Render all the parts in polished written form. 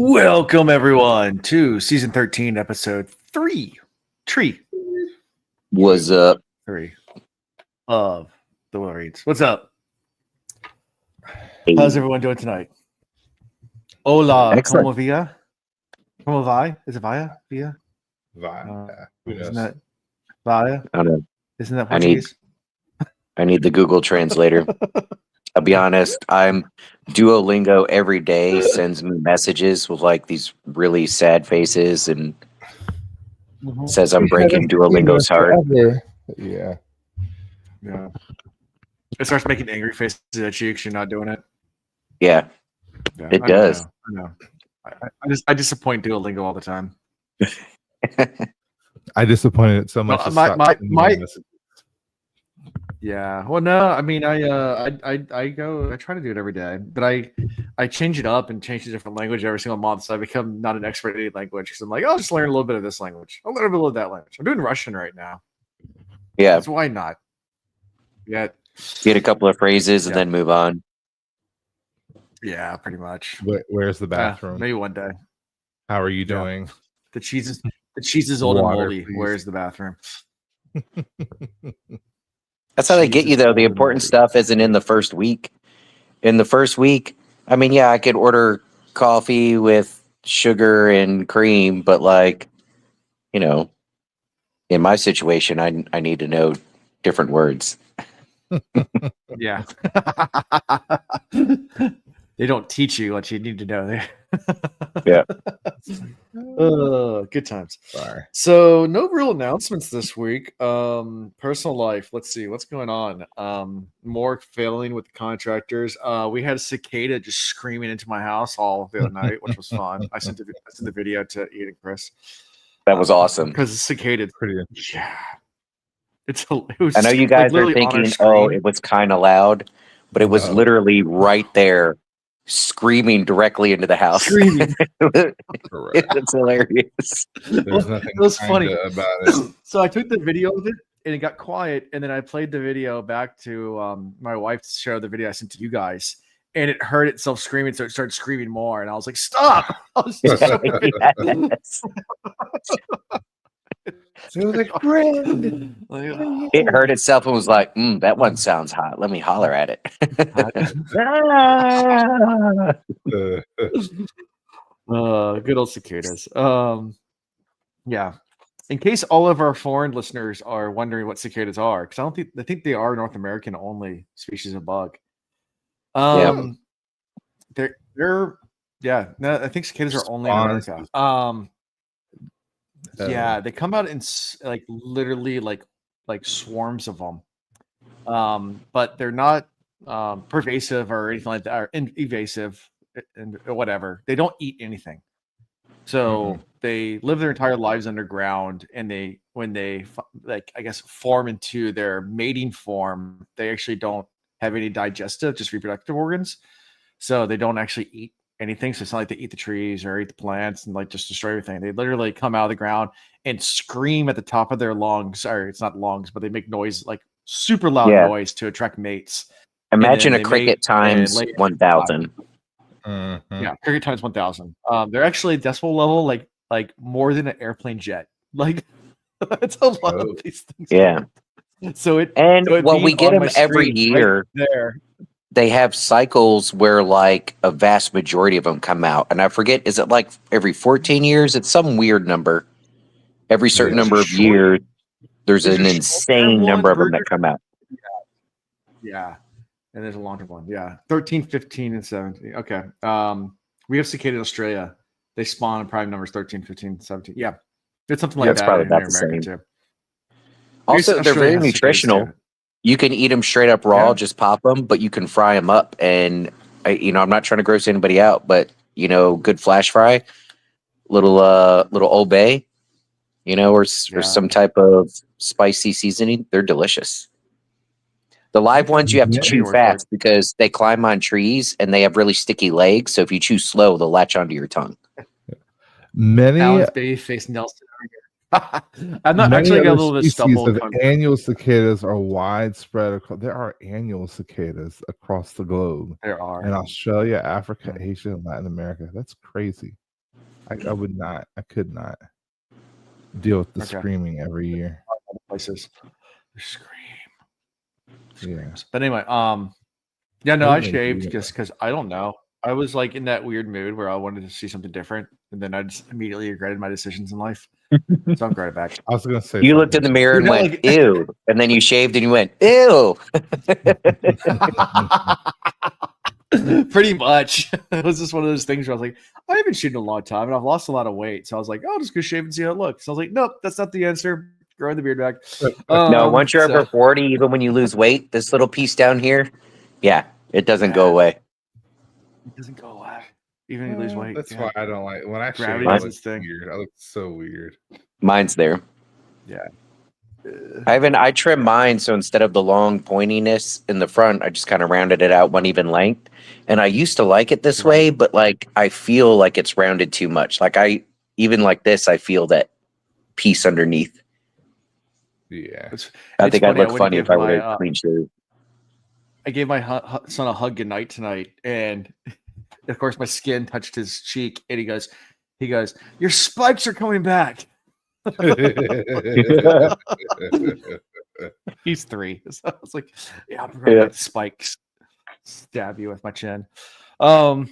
Welcome everyone to season 13, episode 3. What's up? 3 of the Will Reads. What's up? Hey. How's everyone doing tonight? Hola, Excellent. como via? Como vai? Is it via? Via? Isn't that via? I don't know. Isn't that I need- Portuguese? I need the Google translator. I'll be honest. I'm Duolingo every day sends me messages with like these really sad faces and says I'm breaking Duolingo's heart. Yeah. Yeah. It starts making angry faces at you because you're not doing it. Yeah, Yeah, it does. I know. I disappoint Duolingo all the time. I disappointed it so much. Yeah. Well, no, I mean, I try to do it every day, but I change it up and change to a different language every single month. So I become not an expert in any language because I'm like, I'll just learn a little bit of this language. I'll learn a little of that language. I'm doing Russian right now. Yeah, So why not? Yeah. get a couple of phrases and then move on. Yeah, pretty much. Where's the bathroom? Maybe one day. How are you doing? The cheese is old Water, and moldy. please. Where's the bathroom? That's how they get you, though. The important stuff isn't in the first week. In the first week, I mean, yeah, I could order coffee with sugar and cream, but like, you know, in my situation, I need to know different words. Yeah. They don't teach you what you need to know there. Yeah. Good times. Sorry. So no real announcements this week. Personal life. Let's see what's going on. More failing with the contractors. We had a cicada just screaming into my house all the other night, which was fun. I sent the video to Ian and Chris. That was awesome. Because the cicada, Pretty. yeah. It was. I know you guys are literally on our thinking, screen. oh, it was kind of loud, but it was literally right there, screaming directly into the house. Screaming. It's hilarious. There's nothing It was funny about it. So I took the video of it and it got quiet, and then I played the video back to my wife to show the video I sent to you guys, and it heard itself screaming, so it started screaming more, and I was like, "Stop!" I was just showing it. Yes. It was like, Graendal. It heard itself and was like, that one sounds hot. Let me holler at it. Good old cicadas. Yeah. In case all of our foreign listeners are wondering what cicadas are, because I think they are North American only species of bug. They're no, I think cicadas are only in America. Yeah, they come out in like literally like swarms of them. But they're not pervasive or anything like that, or evasive and whatever. They don't eat anything. So they live their entire lives underground, and when they like, I guess, form into their mating form, they actually don't have any digestive, just reproductive organs. So they don't actually eat anything. So it's not like they eat the trees or eat the plants and like just destroy everything. They literally come out of the ground and scream at the top of their lungs. Or it's not lungs, but they make noise, like super loud noise to attract mates. Imagine a cricket times 1,000. Yeah, cricket times 1,000. They're actually decibel level like more than an airplane jet. Like that's a lot of these things. Yeah. So we get them every year. Right there. They have cycles where like a vast majority of them come out, and I forget, is it like every 14 years? It's some weird number. Every certain number of years, there's an insane number of them that come out. Yeah. And there's a long-term one. Yeah. 13, 15, and 17. Okay. We have cicada in Australia. They spawn in prime numbers 13, 15, 17. Yeah. It's something like that. Probably in about the America same. too. Also, they're very nutritional. You can eat them straight up raw, just pop them, but you can fry them up. And I'm not trying to gross anybody out, but good flash fry, little Old Bay, or some type of spicy seasoning. They're delicious. The live ones you have to chew fast because they climb on trees and they have really sticky legs. So if you chew slow, they'll latch onto your tongue. Alan's babyface Nelson. I'm not actually got a little bit stumbled. Annual cicadas are widespread. There are annual cicadas across the globe. There are in Australia, Africa, Asia, and Latin America. That's crazy. I would not. I could not deal with the screaming every year. Places scream. Yeah. But anyway, yeah, no, I shaved just because I don't know. I was like in that weird mood where I wanted to see something different, and then I just immediately regretted my decisions in life. So I'm glad back. I was gonna say you looked in the mirror and went ew, and then you shaved and you went ew. Pretty much. It was just one of those things where I was like, I haven't shaved in a long time and I've lost a lot of weight. So I was like, oh, I'll just go shave and see how it looks. So I was like, nope, that's not the answer. Growing the beard back. No, once you're over 40, even when you lose weight, this little piece down here, yeah, it doesn't go away. It doesn't go away. Even if you lose weight. That's why I don't like when I shave. I look weird. I look so weird. Mine's there. Yeah. I trim mine, so instead of the long pointiness in the front, I just kind of rounded it out one even length. And I used to like it this way, but like I feel like it's rounded too much. Like even like this, I feel that piece underneath. Yeah, I think I'd look funny if I would have clean shave. I gave my son a hug goodnight tonight, and of course my skin touched his cheek, and he goes, "Your spikes are coming back." He's 3, so I was like, "Yeah, I'm gonna make spikes stab you with my chin." Fun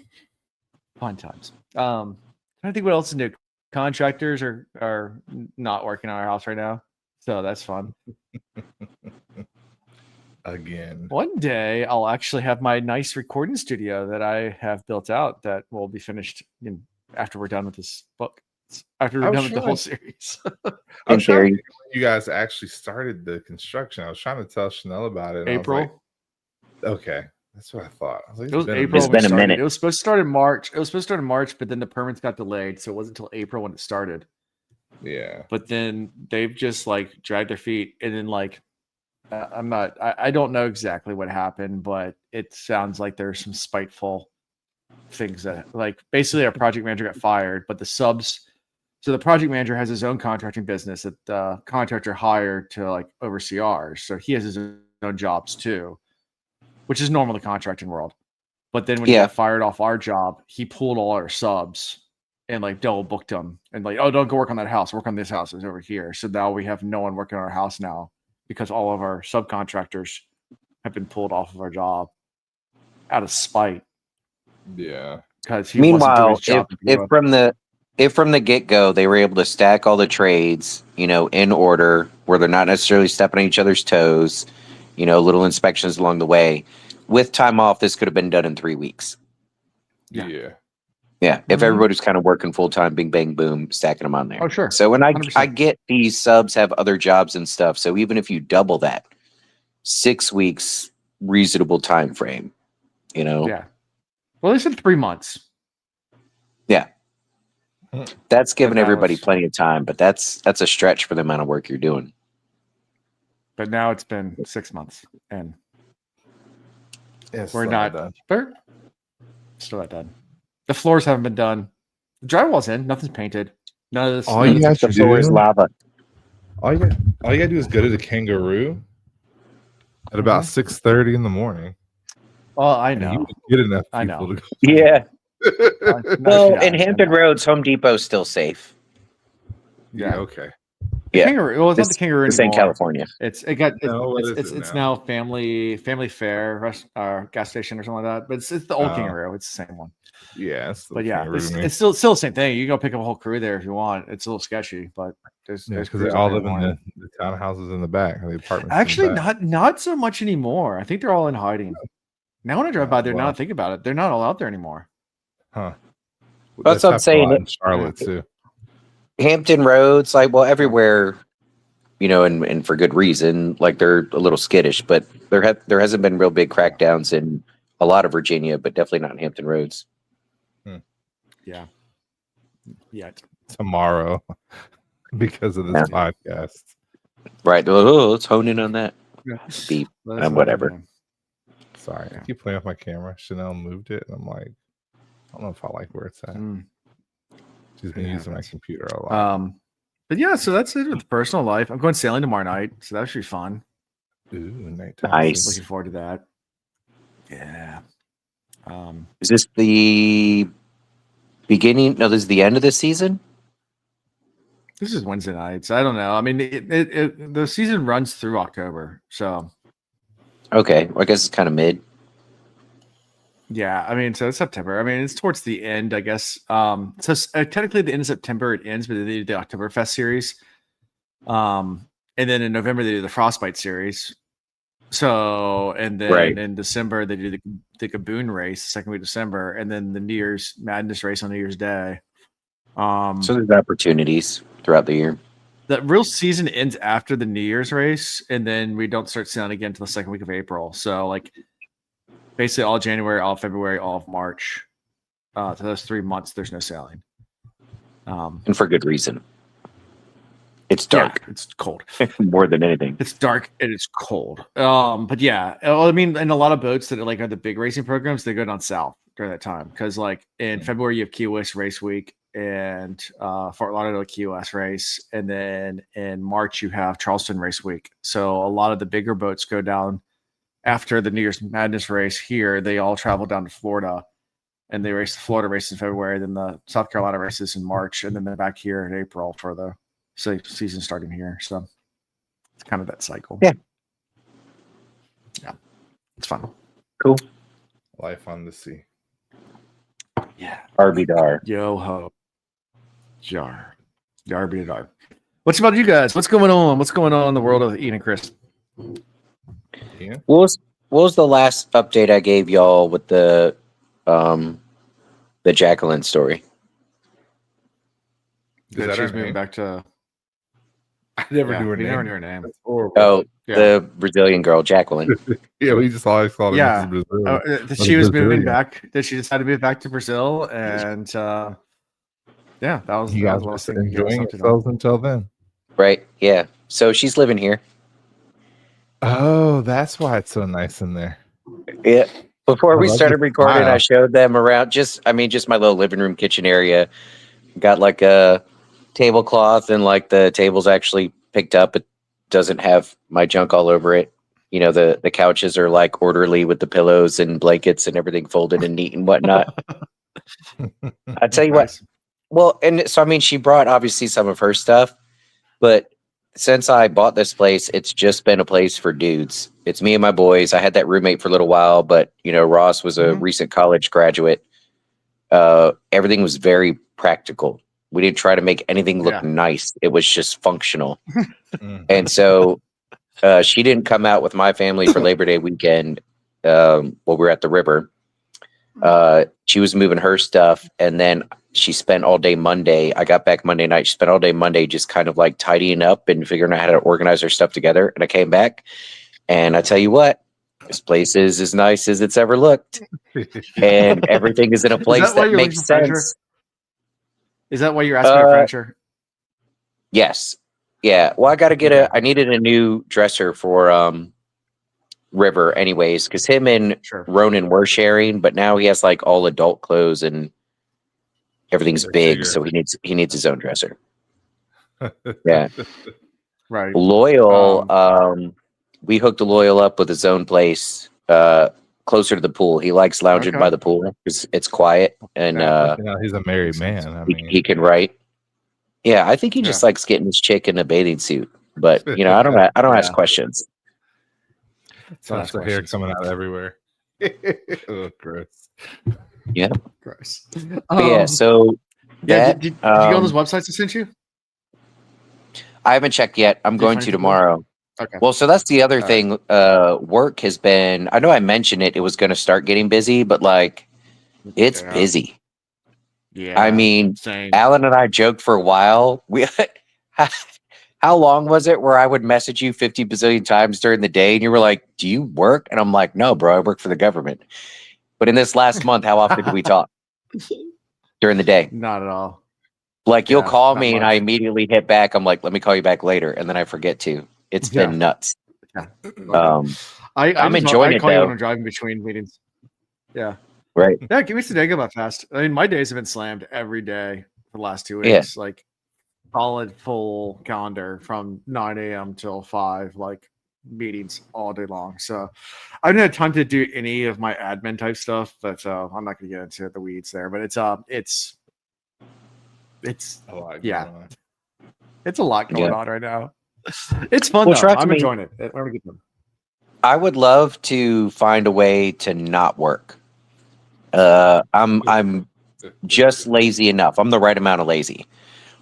times. I think what else is new. Contractors are not working on our house right now, so that's fun. Again, one day I'll actually have my nice recording studio that I have built out that will be finished after we're done with this book. After we're done with the whole series. I was trying to think when you guys actually started the construction. I was trying to tell Chanel about it. April. Okay. That's what I thought. I was like, it was April. It's been a minute. It was supposed to start in March. But then the permits got delayed, so it wasn't until April when it started. Yeah. But then they've just like dragged their feet, and then like I don't know exactly what happened, but it sounds like there's some spiteful things that like basically our project manager got fired, but the subs. So the project manager has his own contracting business that the contractor hired to like oversee ours. So he has his own jobs too, which is normal in the contracting world. But then when he got fired off our job, he pulled all our subs and like double booked them and like, oh, don't go work on that house. Work on this house. It's over here. So now we have no one working on our house now because all of our subcontractors have been pulled off of our job out of spite. Yeah. Because he meanwhile, if from the get-go they were able to stack all the trades, in order where they're not necessarily stepping on each other's toes, little inspections along the way, with time off, this could have been done in 3 weeks. Yeah. If everybody's kind of working full-time, bing, bang, boom, stacking them on there. Oh, sure. So when I get these subs have other jobs and stuff, so even if you double that, 6 weeks, reasonable time frame, Yeah. Well, they said 3 months. Yeah. That's giving everybody plenty of time, but that's a stretch for the amount of work you're doing. But now it's been 6 months, and we're not done. Still not done. The floors haven't been done. The drywall's in. Nothing's painted. None of this. All you have to do is lava. All you gotta do is go to the Kangaroo at about 6:30 in the morning. Oh, I know. You get enough people to go. Yeah. Well, in Hampton Roads, Home Depot's still safe. Yeah. Okay. Kangaroo. Well, it's not the Kangaroo anymore. It's in California. It's now Family Fair gas station or something like that. But it's the old Kangaroo. It's the same one. Yeah. But yeah, it's still the same thing. You can go pick up a whole crew there if you want. It's a little sketchy, but there's because they all live in the townhouses in the back, the apartments. Actually, not so much anymore. I think they're all in hiding. Now when I drive by there, now I think about it, they're not all out there anymore. Huh. That's what I'm saying. In Charlotte too. Hampton Roads, everywhere, and for good reason. Like they're a little skittish, but there hasn't been real big crackdowns in a lot of Virginia, but definitely not in Hampton Roads. Yeah. Yet tomorrow because of this podcast. Right. Oh, let's hone in on that. Beep. Whatever. Sorry, I keep playing with my camera. Chanel moved it, and I'm like, I don't know if I like where it's at. She's been using my computer a lot. But yeah, so that's it with personal life. I'm going sailing tomorrow night, so that should be fun. Ooh, nighttime. Nice. Looking forward to that. Yeah. Is this the beginning. No, this is the end of the season. This is Wednesday nights. I don't know. I mean, the season runs through October, so Okay, well, I guess it's kind of mid. yeah. I mean, so it's September. I mean, it's towards the end, I guess. So technically, the end of September it ends, but they do the Oktoberfest series. And then in November they do the Frostbite series. So, and then in December they do the Gaboon race, the second week of December, and then the New Year's Madness race on New Year's Day. So there's opportunities throughout the year. The real season ends after the New Year's race, and then we don't start sailing again until the second week of April. So, like, basically all January, all of February, all of March. To those 3 months, there's no sailing. And for good reason. It's dark. Yeah, it's cold. More than anything. It's dark and it's cold. But yeah, I mean, and a lot of boats that are the big racing programs, they go down south during that time. Because like in February you have Key West Race Week and Fort Lauderdale Key West race, and then in March you have Charleston Race Week. So a lot of the bigger boats go down after the New Year's Madness race here. They all travel down to Florida, and they race the Florida race in February, then the South Carolina races in March, and then they're back here in April for the season starting here. So it's kind of that cycle. Yeah, it's fun. Cool. Life on the sea. Yeah. Arby dar. Yo ho. Jar. Yarby dar. What's about you guys? What's going on? What's going on in the world of Ian and Chris? Yeah. What was the last update I gave y'all with the Jacqueline story? That she's moving back to. I never knew her we name. never knew her name. That's horrible. Oh, the Brazilian girl, Jacqueline. Yeah, we just always called her Yeah. Mrs. Brazil. She was moving back. Did she decide to move back to Brazil? And yeah, that was You guys the were last thing. enjoying yourselves until then. Right, yeah. So she's living here. Oh, that's why it's so nice in there. Yeah. Before we love started the recording, smile. I showed them around just my little living room kitchen area. Got like a tablecloth, and like the table's actually picked up. It doesn't have my junk all over it. You know, the couches are like orderly with the pillows and blankets and everything folded and neat and whatnot. I tell you what. Well, and so I mean, she brought obviously some of her stuff, but since I bought this place, it's just been a place for dudes. It's me and my boys. I had that roommate for a little while, but you know, Ross was a recent college graduate. Everything was very practical. We didn't try to make anything look nice. It was just functional. And so she didn't come out with my family for Labor Day weekend while we were at the river. She was moving her stuff, and then she spent all day Monday. I got back Monday night. She spent all day Monday just kind of like tidying up and figuring out how to organize her stuff together. And I came back, and I tell you what, this place is as nice as it's ever looked. And everything is in a place that makes sense. Furniture? Is that why you're asking for furniture? Yes. Yeah. Well, I needed a new dresser for River anyways, because him and Ronan were sharing, but now he has like all adult clothes and everything's big, so he needs his own dresser. Yeah. Right. Loyal, we hooked Loyal up with his own place closer to the pool. He likes lounging by the pool because it's quiet, and he's a married man. I mean, he can write. Yeah, I think he just likes getting his chick in a bathing suit, but you know, I don't ask questions. Lots of hair coming out everywhere. Oh, gross. Yeah. Gross. Yeah. So did you go on those websites I sent you? I haven't checked yet. I'm going to tomorrow. Okay. Well, so that's the other thing. Work has been. I know I mentioned it. It was going to start getting busy, but like, it's busy. Yeah. I mean, same. Alan and I joked for a while. How long was it where I would message you 50 bazillion times during the day and you were like, do you work? And I'm like, no, bro, I work for the government. But in this last month, how often do we talk during the day? Not at all. Like you'll call me and I immediately hit back. I'm like, let me call you back later. And then I forget to. It's been nuts. Yeah. I'm enjoying it I call you though. when I'm driving between meetings. Yeah. Right. Yeah, give me some day go by fast. I mean, my days have been slammed every day for the last 2 weeks. Yeah. Like solid full calendar from 9 a.m. till 5, like meetings all day long. So I haven't had time to do any of my admin type stuff, but I'm not going to get into the weeds there. But it's It's a lot yeah. going on. It's a lot going on right now. It's fun though. I'm enjoying it. I would love to find a way to not work. I'm just lazy enough. I'm the right amount of lazy.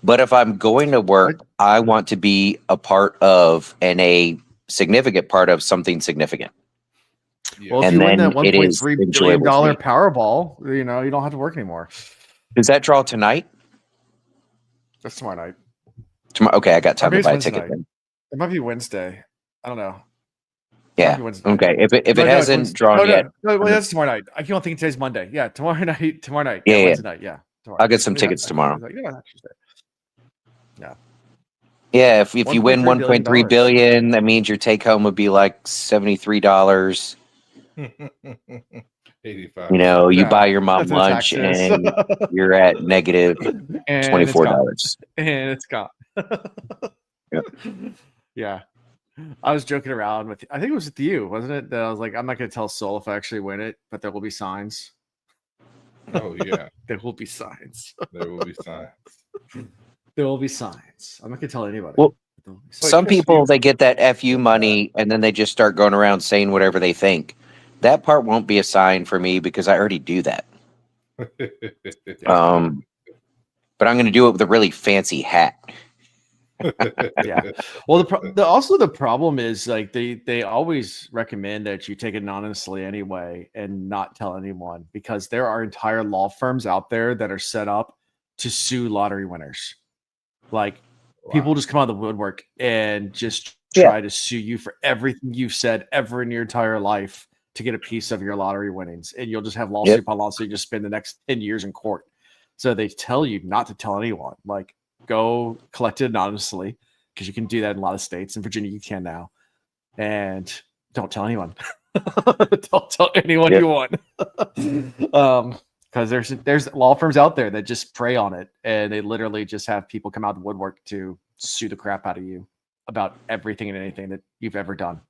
But if I'm going to work, I want to be a part of and a significant part of something significant. Yeah. Well, if you win that $1.3 billion Powerball, you know, you don't have to work anymore. Does that draw tonight? That's tomorrow night. Tomorrow. Okay, I got time to buy a ticket then. It might be Wednesday. I don't know. Yeah. Okay. If it hasn't drawn yet. No, that's tomorrow night. I can't think today's Monday. Yeah, tomorrow night. Yeah, Wednesday night. Yeah. Tomorrow. I'll get some tickets tomorrow. Yeah. Yeah, if you win $1.3 billion, that means your take home would be like $73. 85. You know, you buy your mom lunch and you're at negative $24. And it's gone. Yep. Yeah. I was joking around with, I think it was with you, wasn't it? That I was like, I'm not going to tell Soul if I actually win it, but there will be signs. Oh, yeah. There will be signs. There will be signs. There will be signs. I'm not going to tell anybody. Well, some people, they get that FU money and then they just start going around saying whatever they think. That part won't be a sign for me because I already do that. But I'm going to do it with a really fancy hat. Yeah. Well, also the problem is like they always recommend that you take it anonymously anyway and not tell anyone, because there are entire law firms out there that are set up to sue lottery winners. Like people just come out of the woodwork and just try to sue you for everything you've said ever in your entire life to get a piece of your lottery winnings, and you'll just have lawsuit upon lawsuit. You just spend the next 10 years in court. So they tell you not to tell anyone. Like, go collect it anonymously, because you can do that in a lot of states. In Virginia, you can now. And don't tell anyone. Don't tell anyone you want. Because there's law firms out there that just prey on it, and they literally just have people come out the woodwork to sue the crap out of you about everything and anything that you've ever done.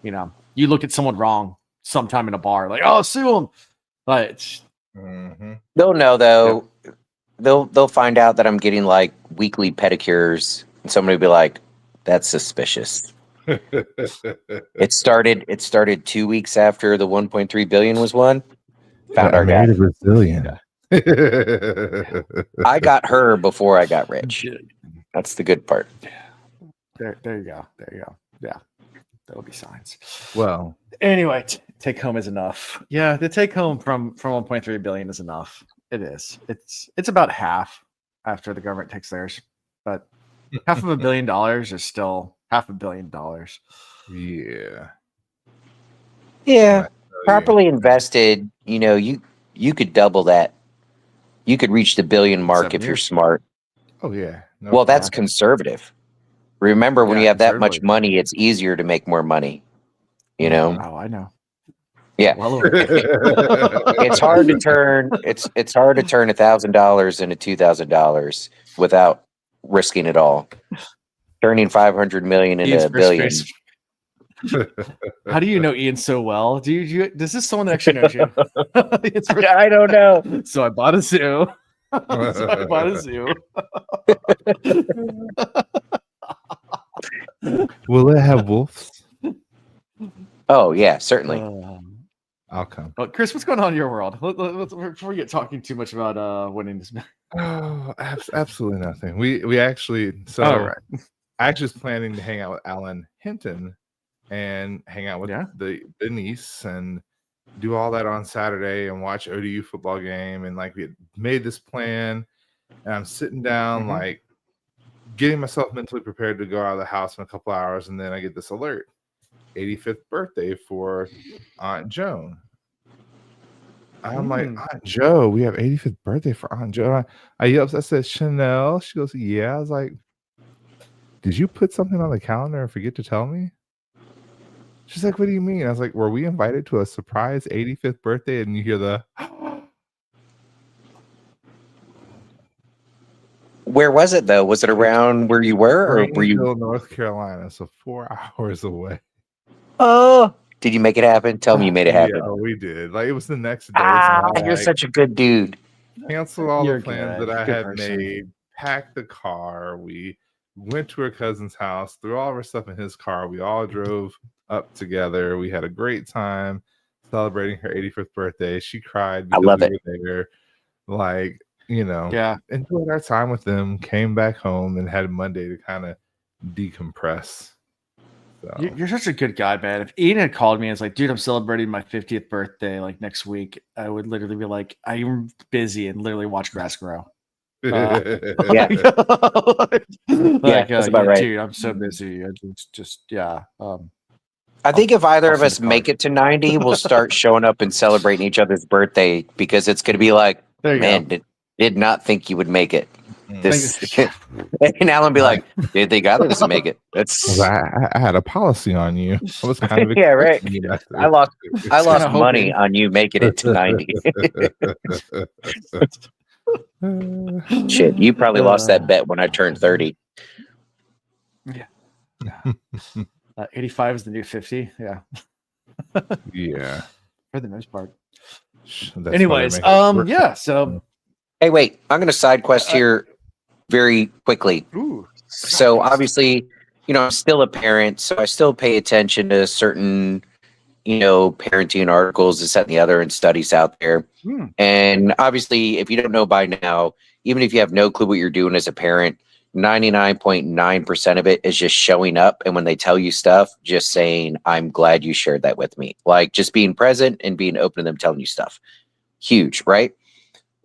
You know, you look at someone wrong sometime in a bar, like, oh, sue them. But they'll know though. Yep. They'll find out that I'm getting like weekly pedicures, and somebody will be like, "That's suspicious." It started 2 weeks after the 1.3 billion was won. Found our guy. Brazilian. I got her before I got rich. That's the good part. There you go. Yeah. There'll be signs. Well, anyway, take home is enough. Yeah, the take home from 1.3 billion is enough. It is. It's about half after the government takes theirs, but $500 million is still $500 million. Yeah. Properly invested, you know, you could double that. You could reach the billion mark if you're smart. Oh yeah. Well, that's conservative. Remember, when you have that much money, it's easier to make more money. You know? Oh, I know. Yeah. Well, it's hard to turn $1,000 into $2,000 without risking it all. Turning 500 million into $1 billion. How do you know Ian so well? Does this someone that actually knows you? I don't know. So I bought a zoo. Will it have wolves? Oh yeah, certainly. I'll come. Oh, Chris, what's going on in your world? Before we get talking too much about winning this. Oh, absolutely nothing. We actually I actually was planning to hang out with Alan Hinton and hang out with the niece and do all that on Saturday and watch ODU football game, and like we had made this plan, and I'm sitting down like getting myself mentally prepared to go out of the house in a couple hours, and then I get this alert: 85th birthday for Aunt Joan. I'm like, Aunt Joe, we have 85th birthday for Aunt Joe. I yelled, I said, Chanel. She goes, yeah. I was like, did you put something on the calendar and forget to tell me? She's like, what do you mean? I was like, were we invited to a surprise 85th birthday? And you hear the Where was it though? Was it around where you were, or were you North Carolina? So 4 hours away. Oh, did you make it happen? Tell me you made it happen. Yeah, we did. Like, it was the next day. You're such a good dude. canceled all You're the plans good. that I Good had person. made, packed the car. We went to her cousin's house, threw all of our stuff in his car. We all drove up together. We had a great time celebrating her 85th birthday. She cried because love we it. were there. Like, you know, Yeah. enjoyed our time with them, came back home and had Monday to kind of decompress. So. You're such a good guy, man. If Ian had called me and was like, dude, I'm celebrating my 50th birthday like next week, I would literally be like, I'm busy and literally watch grass grow. Yeah. That's about right. Dude, I'm so busy. I just yeah. I think if either I'll of send us a make card. it to 90, we'll start showing up and celebrating each other's birthday because it's going to be like, There you man, go. did not think you would make it. This, Yeah. and Alan be like, did think either of us would make it? That's I had a policy on you. I was kind of yeah, right. expecting you not to. I lost kinda money hoping. on you making it to 90. Shit, you probably lost that bet when I turned 30. Yeah. 85 is the new 50. Yeah. Yeah. For the most part. That's Anyways, yeah. So, hey, wait, I'm going to side quest here very quickly. ooh, So obviously, I'm still a parent, so I still pay attention to certain, parenting articles, this, that, and the other, and studies out there. And obviously, if you don't know by now, even if you have no clue what you're doing as a parent, 99.9% of it is just showing up. And when they tell you stuff, just saying, I'm glad you shared that with me. Like just being present and being open to them telling you stuff. Huge, right?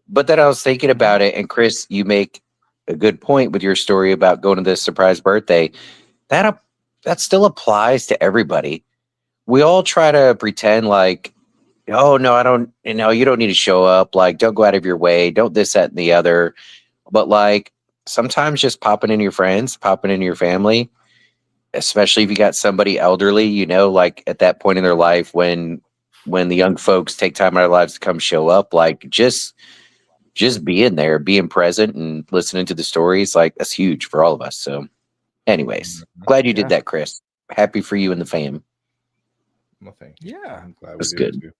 But then I was thinking about it, and Chris, you make a good point with your story about going to this surprise birthday. That still applies to everybody. We all try to pretend like, oh no, I don't, you don't need to show up. Like, don't go out of your way. Don't this, that, and the other. But like sometimes just popping in your friends, popping in your family, especially if you got somebody elderly, like at that point in their life when the young folks take time out of their lives to come show up, like just being there, being present and listening to the stories, like that's huge for all of us. So anyways, glad you did that, Chris. Happy for you and the fam. Well, thank you. Yeah. I'm glad That's we did good. too.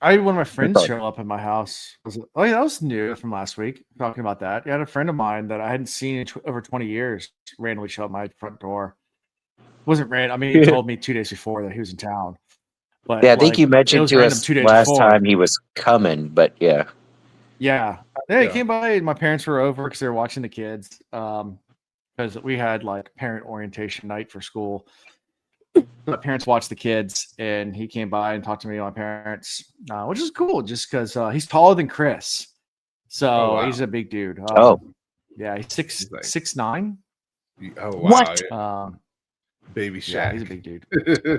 I had one of my friends show up at my house. Oh yeah, that was new from last week. Talking about that, I had a friend of mine that I hadn't seen in over 20 years randomly show up my front door. Wasn't random. I mean, he told me 2 days before that he was in town. But yeah, I think you mentioned to us 2 days last before. time he was coming, but yeah. Yeah, he came by and my parents were over because they were watching the kids. Because we had like parent orientation night for school. My parents watched the kids, and he came by and talked to me and my parents, which is cool, just because he's taller than Chris, so he's a big dude. Yeah, he's 6'9". Oh wow! What? Baby Shaq. Yeah, he's a big dude.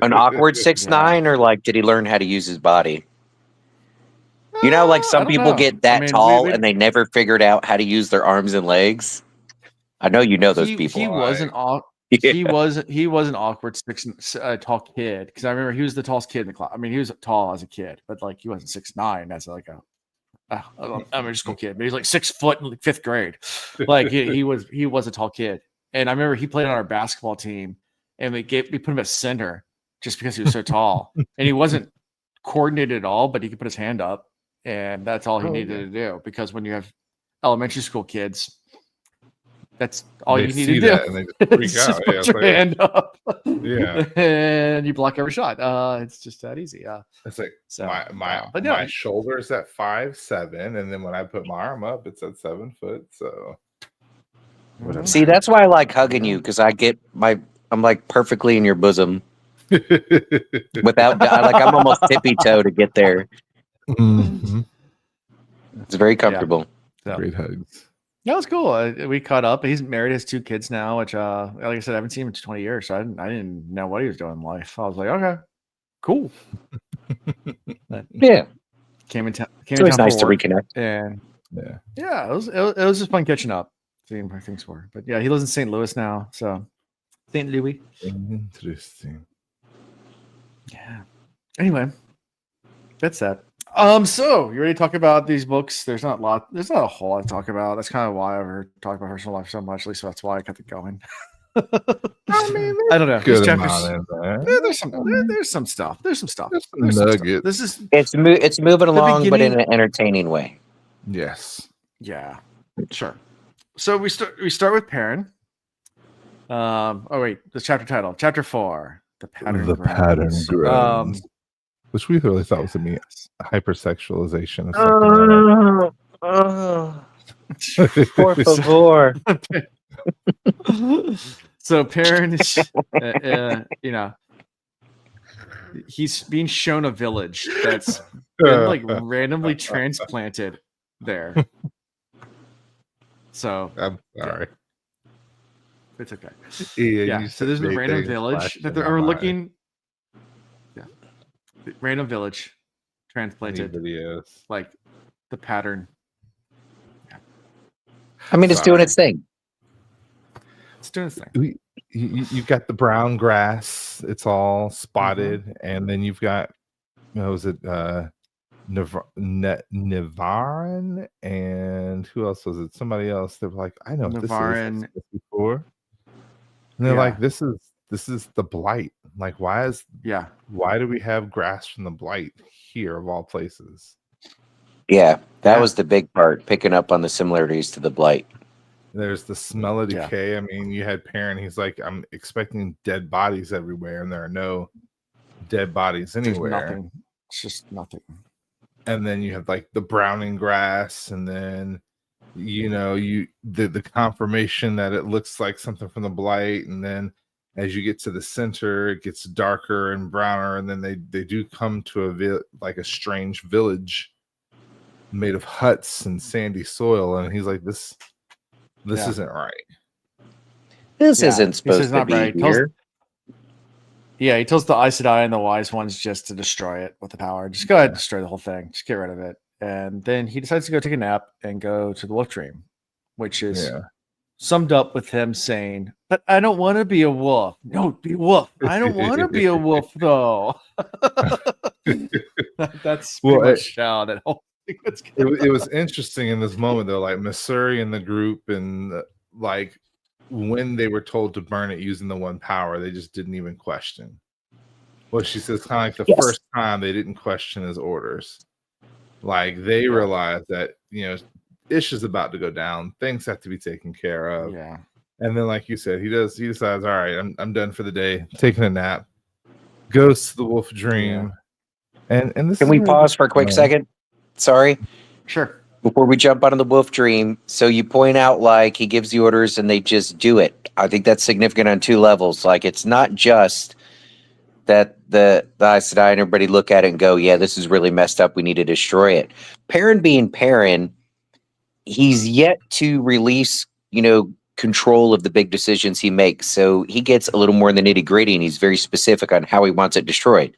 An awkward 6'9", or like, did he learn how to use his body? Like some people get that tall and they never figured out how to use their arms and legs. I know those people. He wasn't he was an awkward tall kid, because I remember he was the tallest kid in the class. I mean, he was tall as a kid, but like he wasn't 6'9" as like a elementary school kid. But he was like 6 foot in 5th grade. Like he was a tall kid. And I remember he played on our basketball team, and we put him at center just because he was so tall, and he wasn't coordinated at all, but he could put his hand up, and that's all he needed to do. Because when you have elementary school kids, that's all you need to do. And they just freak out. Put your hand up. Yeah. And you block every shot. It's just that easy. It's like so, my shoulder's at 5'7", and then when I put my arm up, it's at 7 foot. So whatever. See, that's why I like hugging you, because I'm like perfectly in your bosom. Without I'm almost tippy toe to get there. Mm-hmm. It's very comfortable. So. Great hugs. Yeah, it was cool. We caught up. He's married, has 2 kids now, which, like I said, I haven't seen him in 20 years, so I didn't know what he was doing in life. I was like, okay, cool. Yeah, came in town. It's always nice to reconnect. And it was just fun catching up, seeing where things were. But yeah, he lives in St. Louis now, so St. Louis. Interesting. Yeah. Anyway, that's that. So you ready to talk about these books? There's not a whole lot to talk about. That's kind of why I've heard talk about personal life so much. At least that's why I kept it going. I mean, I don't know. Good These chapters, there's some stuff. There's some stuff. There's some There's some stuff. nuggets. This is It's moving along, but in beginning- an entertaining way. Yes. Yeah, sure. So we start with Perrin. Oh wait, the chapter title, chapter 4, the pattern. Pattern grounds. grounds. Which we really thought was a hypersexualization of something. Por favor. So Perrin is, he's being shown a village that's been like randomly transplanted there. So I'm sorry. It's okay. Yeah. So there's a random village that they're looking. Yeah. Random village transplanted. Videos. Like the pattern. Yeah. I mean, it's doing its thing. It's doing its thing. You've got the brown grass. It's all spotted. And then you've got, was it Navarin? And who else was it? Somebody else. They were like, I know Navarin. This is before. And they're like, this is the blight. Like, why do we have grass from the blight here of all places? Yeah, that was the big part, picking up on the similarities to the blight. There's the smell of decay. Yeah. I mean, you had Perrin. He's like, I'm expecting dead bodies everywhere, and there are no dead bodies anywhere. There's nothing. It's just nothing. And then you have like the browning grass, and then the confirmation that it looks like something from the blight, and then as you get to the center, it gets darker and browner, and then they do come to a strange village made of huts and sandy soil, and he's like, this isn't right. This isn't supposed to be right. here. He tells the Aes Sedai and the wise ones just to destroy it with the power. Just go ahead and destroy the whole thing. Just get rid of it. And then he decides to go take a nap and go to the wolf dream, which is summed up with him saying, but I don't want to be a wolf. No, be a wolf. I don't want to be a wolf, though. That's pretty much how that whole thing was going. It was interesting in this moment, though. Like, Missouri and the group, and like when they were told to burn it using the one power, they just didn't even question. Well, she says kind of like the first time they didn't question his orders. Like, they realized that, Ish is about to go down. Things have to be taken care of. Yeah. And then, like you said, he decides, all right, I'm done for the day, taking a nap, goes to the wolf dream. Yeah. And this Can we pause for a quick second? Sorry. Sure. Before we jump onto the wolf dream, so you point out like he gives the orders and they just do it. I think that's significant on two levels. Like, it's not just that the Aes Sedai and everybody look at it and go, yeah, this is really messed up. We need to destroy it. Perrin being Perrin, he's yet to release, control of the big decisions he makes. So he gets a little more in the nitty gritty, and he's very specific on how he wants it destroyed.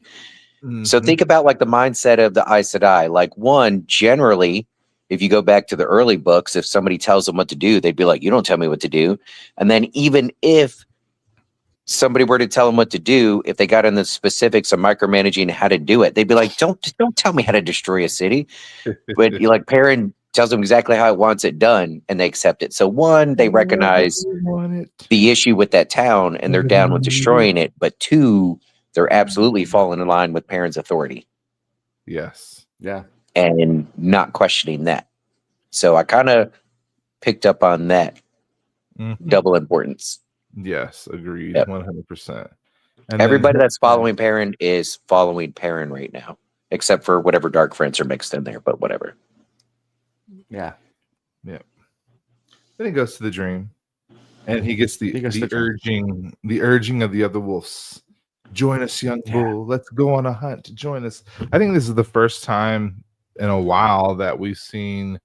Mm-hmm. So think about like the mindset of the Aes Sedai. Like, one, generally, if you go back to the early books, if somebody tells them what to do, they'd be like, you don't tell me what to do. And then even if somebody were to tell them what to do, if they got in the specifics of micromanaging how to do it, they'd be like, don't tell me how to destroy a city. But Perrin tells them exactly how it wants it done, and they accept it. So one, they recognize the issue with that town, and they're down with destroying it. But two, they're absolutely falling in line with Perrin's authority. Yes. Yeah. And not questioning that. So I kind of picked up on that double importance. Yes, agreed. 100%. And everybody that's following Perrin is following Perrin right now, except for whatever dark friends are mixed in there, but whatever. Yeah. Yeah. Then he goes to the dream, and he gets the urging of the other wolves. Join us, young bull. Let's go on a hunt. Join us. I think this is the first time in a while that we've seen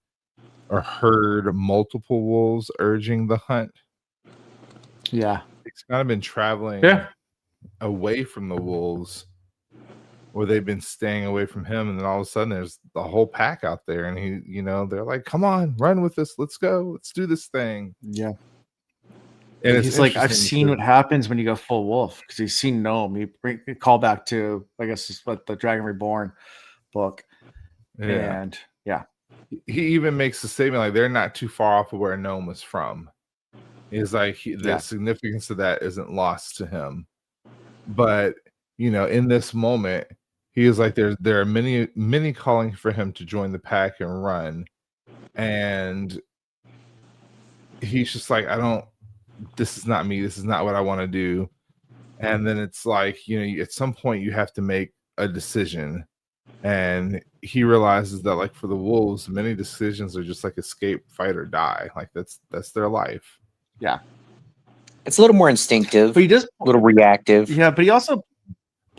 or heard multiple wolves urging the hunt. Yeah. He's kind of been traveling away from the wolves, or they've been staying away from him, and then all of a sudden there's the whole pack out there, and he, they're like, come on, run with us. Let's go. Let's do this thing. Yeah. And he's like, I've seen what happens when you go full wolf, because he's seen Gnome. He call back to, I guess, it's what the Dragon Reborn book. Yeah. And he even makes the statement like they're not too far off of where Gnome is from. He's like, the significance of that isn't lost to him. But in this moment, he is like, there are many calling for him to join the pack and run, and he's just like, this is not me. This is not what I want to do. And then it's like, at some point you have to make a decision. And he realizes that, like, for the wolves, many decisions are just like escape, fight, or die. Like that's their life. Yeah. It's a little more instinctive, but he does a little reactive. Yeah, but he also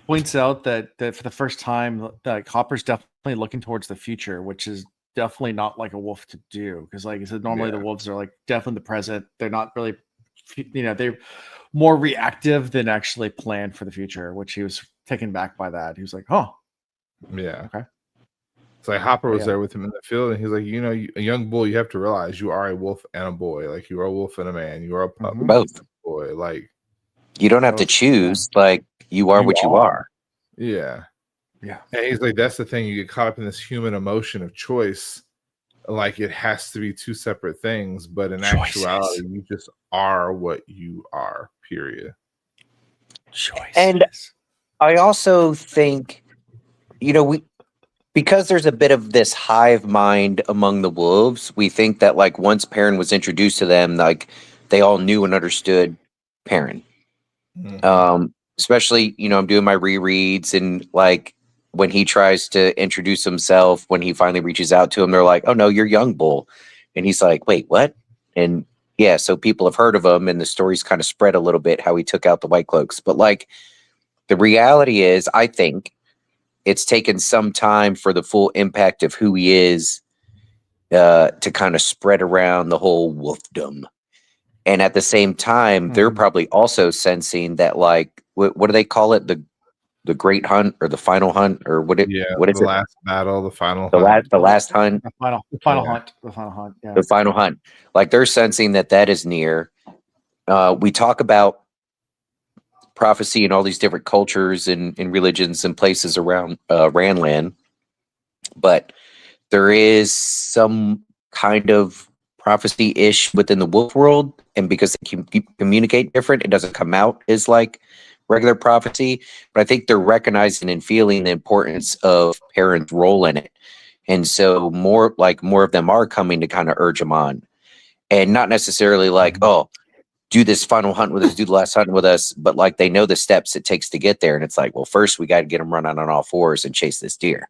points out that for the first time, that Hopper's definitely looking towards the future, which is definitely not like a wolf to do. Because, like I said, normally the wolves are like definitely the present. They're not really, they're more reactive than actually planned for the future. Which he was taken back by that. He was like, "Oh, yeah, okay." It's like Hopper was there with him in the field, and he's like, a young bull, you have to realize you are a wolf and a boy. Like, you are a wolf and a man. You are a pup, both. Boy, like, you don't have to choose. Like, you are what you are. Yeah. Yeah. And he's like, that's the thing. You get caught up in this human emotion of choice. Like, it has to be two separate things, but in actuality, you just are what you are. Period. Choices. And I also think, because there's a bit of this hive mind among the wolves, we think that, like, once Perrin was introduced to them, like, they all knew and understood Perrin. Mm-hmm. Especially, I'm doing my rereads, and like when he tries to introduce himself, when he finally reaches out to him, they're like, "Oh no, you're young bull," and he's like, "Wait, what?" And yeah, so people have heard of him, and the story's kind of spread a little bit how he took out the Whitecloaks. But like, the reality is, I think it's taken some time for the full impact of who he is to kind of spread around the whole wolfdom. And at the same time, they're probably also sensing that, like, what do they call it? The great hunt, or the final hunt, or what is it? The last battle, the final hunt. The last hunt. The final hunt. The final hunt. Yeah. The final hunt. Like, they're sensing that is near. We talk about prophecy in all these different cultures and religions and places around Randland, but there is some kind of prophecy-ish within the wolf world, and because they can communicate different, it doesn't come out as like regular prophecy. But I think they're recognizing and feeling the importance of Perrin's role in it, and so more of them are coming to kind of urge him on, and not necessarily like, "Oh, do this final hunt with us, do the last hunt with us," but like, they know the steps it takes to get there, and it's like, well, first we got to get them running on all fours and chase this deer.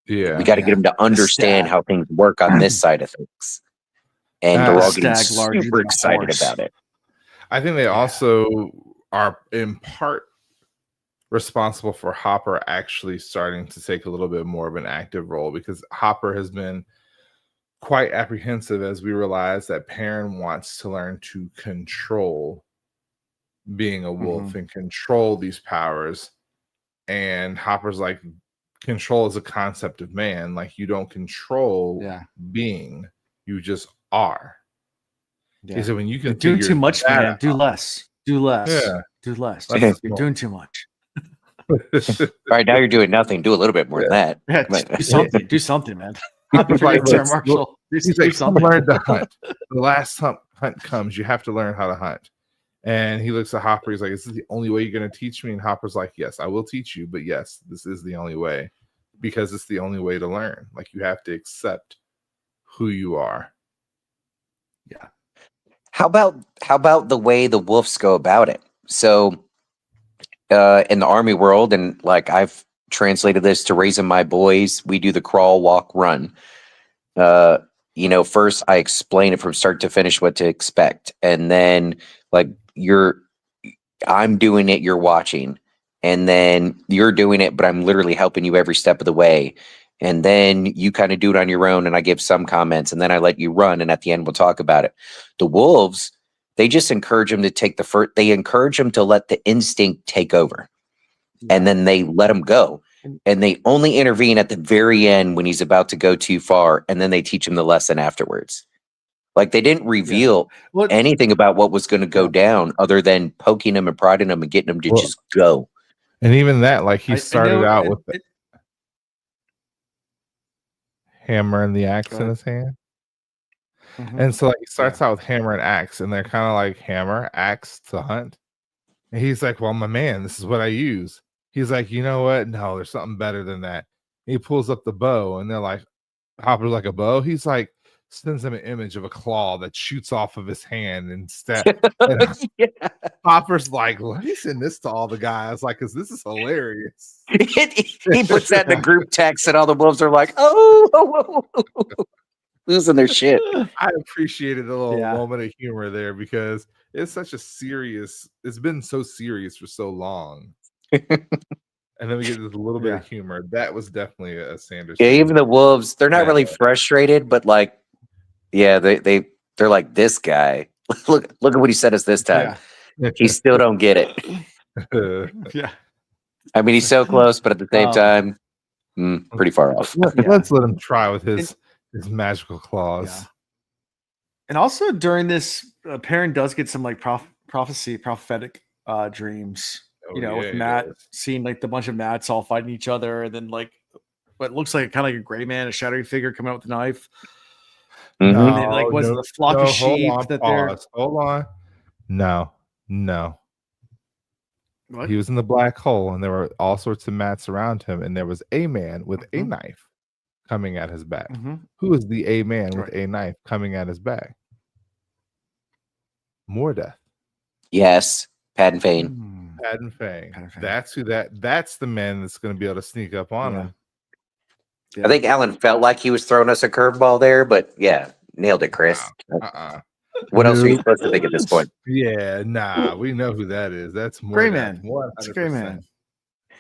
Yeah, we got to get them to understand how things work on this side of things, and they're all getting super excited about it. I think they also are in part responsible for Hopper actually starting to take a little bit more of an active role, because Hopper has been quite apprehensive as we realize that Perrin wants to learn to control being a wolf and control these powers. And Hopper's like, control is a concept of man. Like, you don't control being, you just are. He said, when you can do too much, man, do less. Do less. Yeah. Do less. You're doing too much. All right, now you're doing nothing. Do a little bit more than that. Yeah, do something. Do something, man. He's like, Marshall. He's like, learn to hunt. The last hunt comes. You have to learn how to hunt. And he looks at Hopper. He's like, "Is this the only way you're going to teach me?" And Hopper's like, "Yes, I will teach you. But yes, this is the only way, because it's the only way to learn. Like, you have to accept who you are." Yeah. How about the way the wolves go about it? So, in the army world, and like, I've translated this to raising my boys, we do the crawl, walk, run. First I explain it from start to finish what to expect, and then like, I'm doing it, you're watching, and then you're doing it, but I'm literally helping you every step of the way, and then you kind of do it on your own, and I give some comments, and then I let you run, and at the end we'll talk about it. The wolves, they just encourage them to take they encourage them to let the instinct take over, and then they let him go. And they only intervene at the very end when he's about to go too far, and then they teach him the lesson afterwards. Like, they didn't reveal anything about what was going to go down, other than poking him and prodding him and getting him to just go. And even that, like, he started out with the hammer and the axe in his hand. And so, like, he starts out with hammer and axe, and they're kind of like, hammer, axe to hunt. And he's like, "Well, my man, this is what I use." He's like, you know what? No, there's something better than that. He pulls up the bow, and they're like, Hopper's like, a bow? He's like, sends him an image of a claw that shoots off of his hand instead. And Hopper's like, let me send this to all the guys, like, because this is hilarious. He puts that in the group text, and all the wolves are like, oh, losing their shit. I appreciated a little moment of humor there because it's such a serious, it's been so serious for so long. And then we get this little bit of humor. That was definitely a Sanders. Yeah, even the wolves, they're not really frustrated, but like, they're like, this guy. Look at what he said us this time. He still don't get it. I mean, he's so close, but at the same time, pretty far off. Let's let him try with his magical claws. And also during this, Perrin does get some like prophetic dreams. With Matt seeing like the bunch of Matts all fighting each other, and then like what looks like kind of like a gray man, a shadowy figure coming out with a knife. No, and then, like was the flock of sheep that they're hold on. No. What? He was in the black hole, and there were all sorts of Matts around him, and there was a man with a knife coming at his back. Who is the a man with a knife coming at his back? Mordeth. Yes, Padden Fane. Padden Fane. That's who that's the man that's going to be able to sneak up on him. I think Alan felt like he was throwing us a curveball there, but nailed it, Chris. What else are you supposed to think at this point? Yeah, we know who that is. That's Gray Man. It's Gray Man.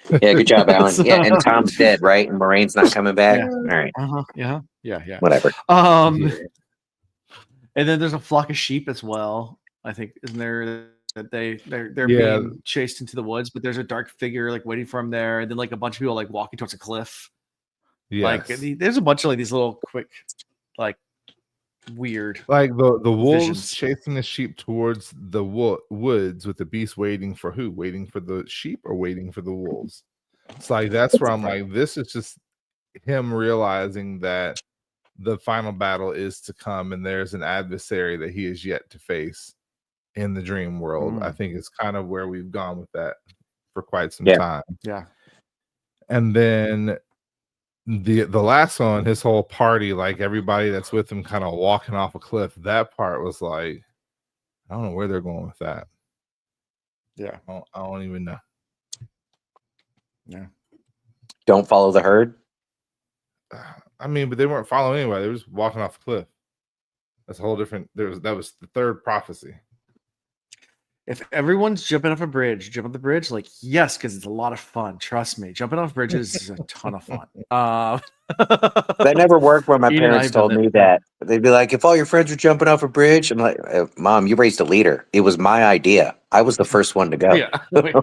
Yeah, good job, Alan. Yeah, and Tom's dead, right? And Moraine's not coming back. All right. Yeah. Whatever. And then there's a flock of sheep as well. I think, isn't there? That they're being chased into the woods, but there's a dark figure like waiting for him there, and then like a bunch of people like walking towards a cliff. Like there's a bunch of like these little quick, like weird, like the wolves chasing the sheep towards the woods with the beast waiting for who? Waiting for the sheep or waiting for the wolves? It's like that's where I'm like, this is just him realizing that the final battle is to come, and there's an adversary that he is yet to face in the dream world. I think it's kind of where we've gone with that for quite some time. Yeah. And then the last one, his whole party, like everybody that's with him kind of walking off a cliff. That part was like, I don't know where they're going with that. Yeah. I don't even know. Yeah. Don't follow the herd. I mean, but they weren't following anyway. They were just walking off a cliff. That's a whole different. That was the third prophecy. If everyone's jumping off a bridge, jump on the bridge. Like, yes, because it's a lot of fun. Trust me, jumping off bridges is a ton of fun. That never worked when my parents told me that. They'd be like, if all your friends are jumping off a bridge, I'm like, Mom, you raised a leader. It was my idea. I was the first one to go. Yeah. Remember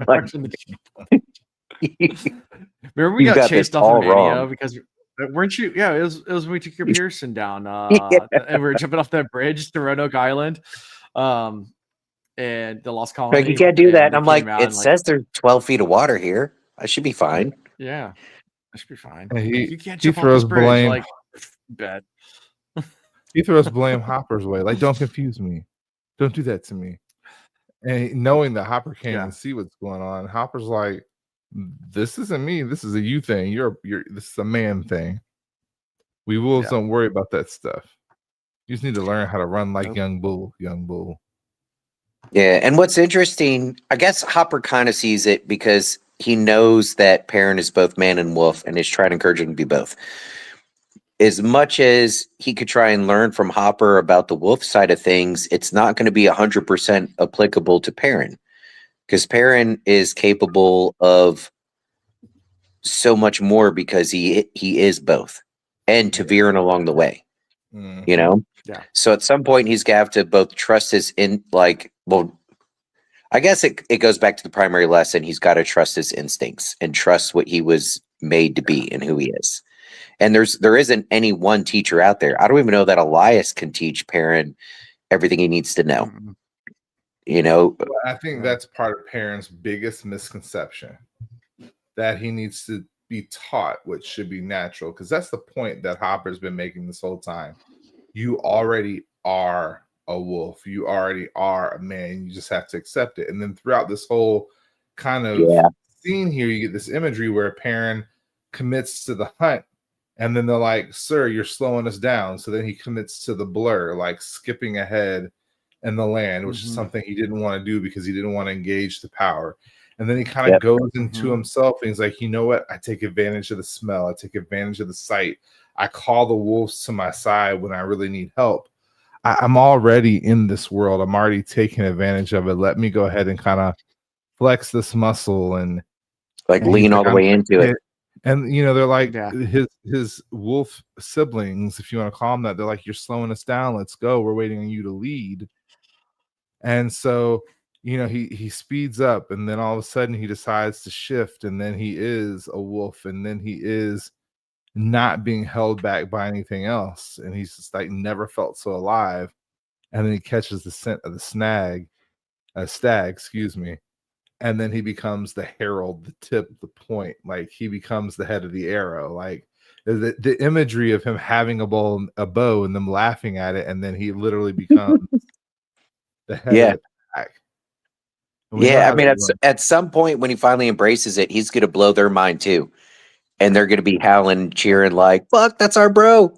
we got chased off of Mania because weren't you? Yeah, it was when we took your Pearson down and we were jumping off that bridge to Roanoke Island. And the Lost Colony. Like, you can't do that. And I'm like, it says there's 12 feet of water here. I should be fine. Yeah, I should be fine. You can't jump off this bridge, blame. Like, bet. He throws blame Hopper's way. Like, don't confuse me. Don't do that to me. And knowing that Hopper can't even see what's going on, Hopper's like, this isn't me. This is a you thing. You're this is a man thing. We wolves don't worry about that stuff. You just need to learn how to run like young bull. Yeah, and what's interesting, I guess Hopper kind of sees it because he knows that Perrin is both man and wolf and is trying to encourage him to be both. As much as he could try and learn from Hopper about the wolf side of things, it's not going to be 100% applicable to Perrin because Perrin is capable of so much more because he is both and to veering along the way. You know? Yeah. So at some point he's gonna have to both trust his I guess it goes back to the primary lesson. He's got to trust his instincts and trust what he was made to be and who he is. And there isn't any one teacher out there. I don't even know that Elias can teach Perrin everything he needs to know. You know? Well, I think that's part of Perrin's biggest misconception. That he needs to be taught what should be natural, because that's the point that Hopper's been making this whole time. You already are a wolf. You already are a man. You just have to accept it. And then throughout this whole kind of scene here, you get this imagery where Perrin commits to the hunt, and then they're like, "Sir, you're slowing us down." So then he commits to the blur, like skipping ahead in the land, which is something he didn't want to do because he didn't want to engage the power. And then he kind of goes into himself, and he's like, "You know what? I take advantage of the smell. I take advantage of the sight. I call the wolves to my side when I really need help. I'm already in this world. I'm already taking advantage of it. Let me go ahead and kind of flex this muscle and lean all the way into it." And they're like his wolf siblings, if you want to call them that. They're like, "You're slowing us down. Let's go. We're waiting on you to lead." And so he speeds up, and then all of a sudden he decides to shift, and then he is a wolf, and then he is not being held back by anything else, and he's just like never felt so alive. And then he catches the scent of the stag, excuse me, and then he becomes the herald, the tip, the point. Like he becomes the head of the arrow. Like the imagery of him having a bow and them laughing at it, and then he literally becomes the head of the pack. Yeah, I mean, at some point when he finally embraces it, he's going to blow their mind too. And they're going to be howling, cheering like, "Fuck, that's our bro.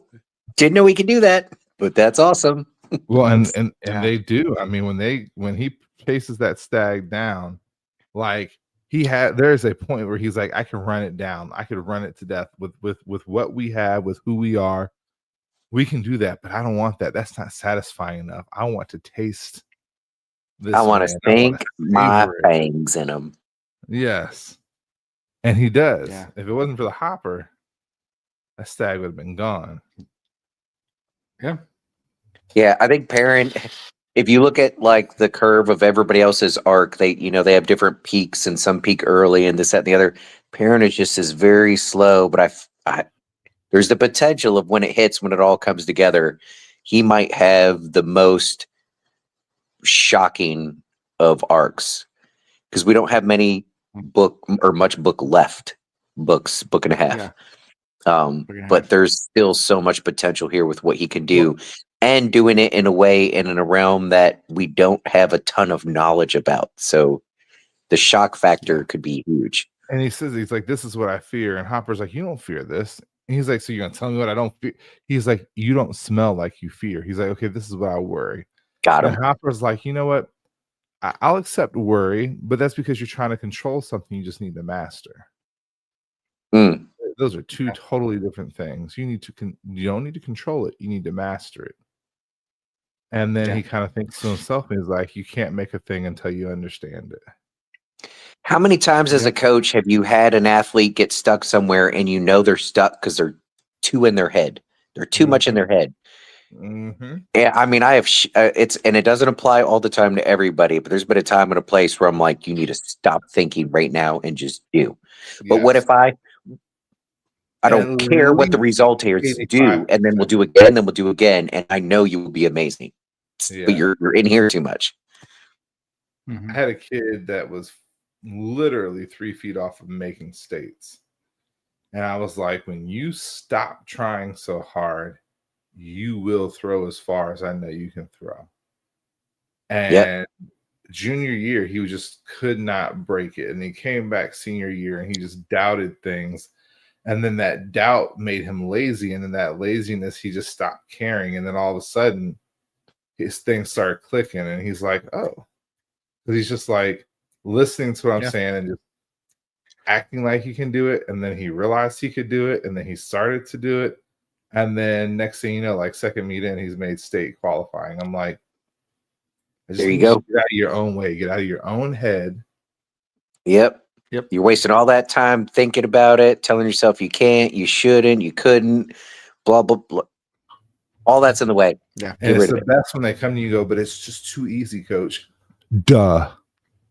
Didn't know he could do that, but that's awesome." Well, and they do. I mean, when he chases that stag down, like there's a point where he's like, "I can run it down. I could run it to death with what we have, with who we are. We can do that, but I don't want that. That's not satisfying enough. I want to taste this. I want to sink my fangs in him." Yes. And he does. Yeah. If it wasn't for the hopper, that stag would have been gone. Yeah. Yeah, I think Perrin, if you look at like the curve of everybody else's arc, they have different peaks, and some peak early and this, that, and the other. Perrin is very slow, but I there's the potential of when it hits, when it all comes together, he might have the most shocking of arcs, because we don't have many book left, book and a half. But there's still so much potential here with what he can do, and doing it in a way and in a realm that we don't have a ton of knowledge about. So the shock factor could be huge. And he says, he's like, "This is what I fear." And Hopper's like, "You don't fear this." And he's like, "So you're gonna tell me what I don't fear?" He's like, "You don't smell like you fear." He's like, "Okay, this is what I worry." Got him. And Hopper's like, "You know what? I'll accept worry, but that's because you're trying to control something you just need to master." Those are two totally different things. You don't need to control it. You need to master it. And then he kind of thinks to himself, and he's like, "You can't make a thing until you understand it." How many times as a coach have you had an athlete get stuck somewhere and they're stuck because they're too in their head? They're too much in their head. Yeah, I mean, I have and it doesn't apply all the time to everybody, but there's been a time and a place where I'm like, you need to stop thinking right now and just do. But what if I don't care what the result here is, do, and then we'll do again, then we'll do again, and I know you will be amazing. But you're in here too much. I had a kid that was literally 3 feet off of making states, and I was like, "When you stop trying so hard, you will throw as far as I know you can throw." And junior year, he just could not break it, and he came back senior year, and he just doubted things. And then that doubt made him lazy. And then that laziness, he just stopped caring. And then all of a sudden, his things started clicking. And he's like, "Oh." Because he's just like listening to what I'm saying and just acting like he can do it. And then he realized he could do it. And then he started to do it. And then next thing you know, like second meet in, he's made state qualifying. I'm like, there you go. Get out of your own way. Get out of your own head. Yep. You're wasting all that time thinking about it, telling yourself you can't, you shouldn't, you couldn't, blah, blah, blah. All that's in the way. Yeah. And it's the best when they come to you and go, "But it's just too easy, coach." Duh.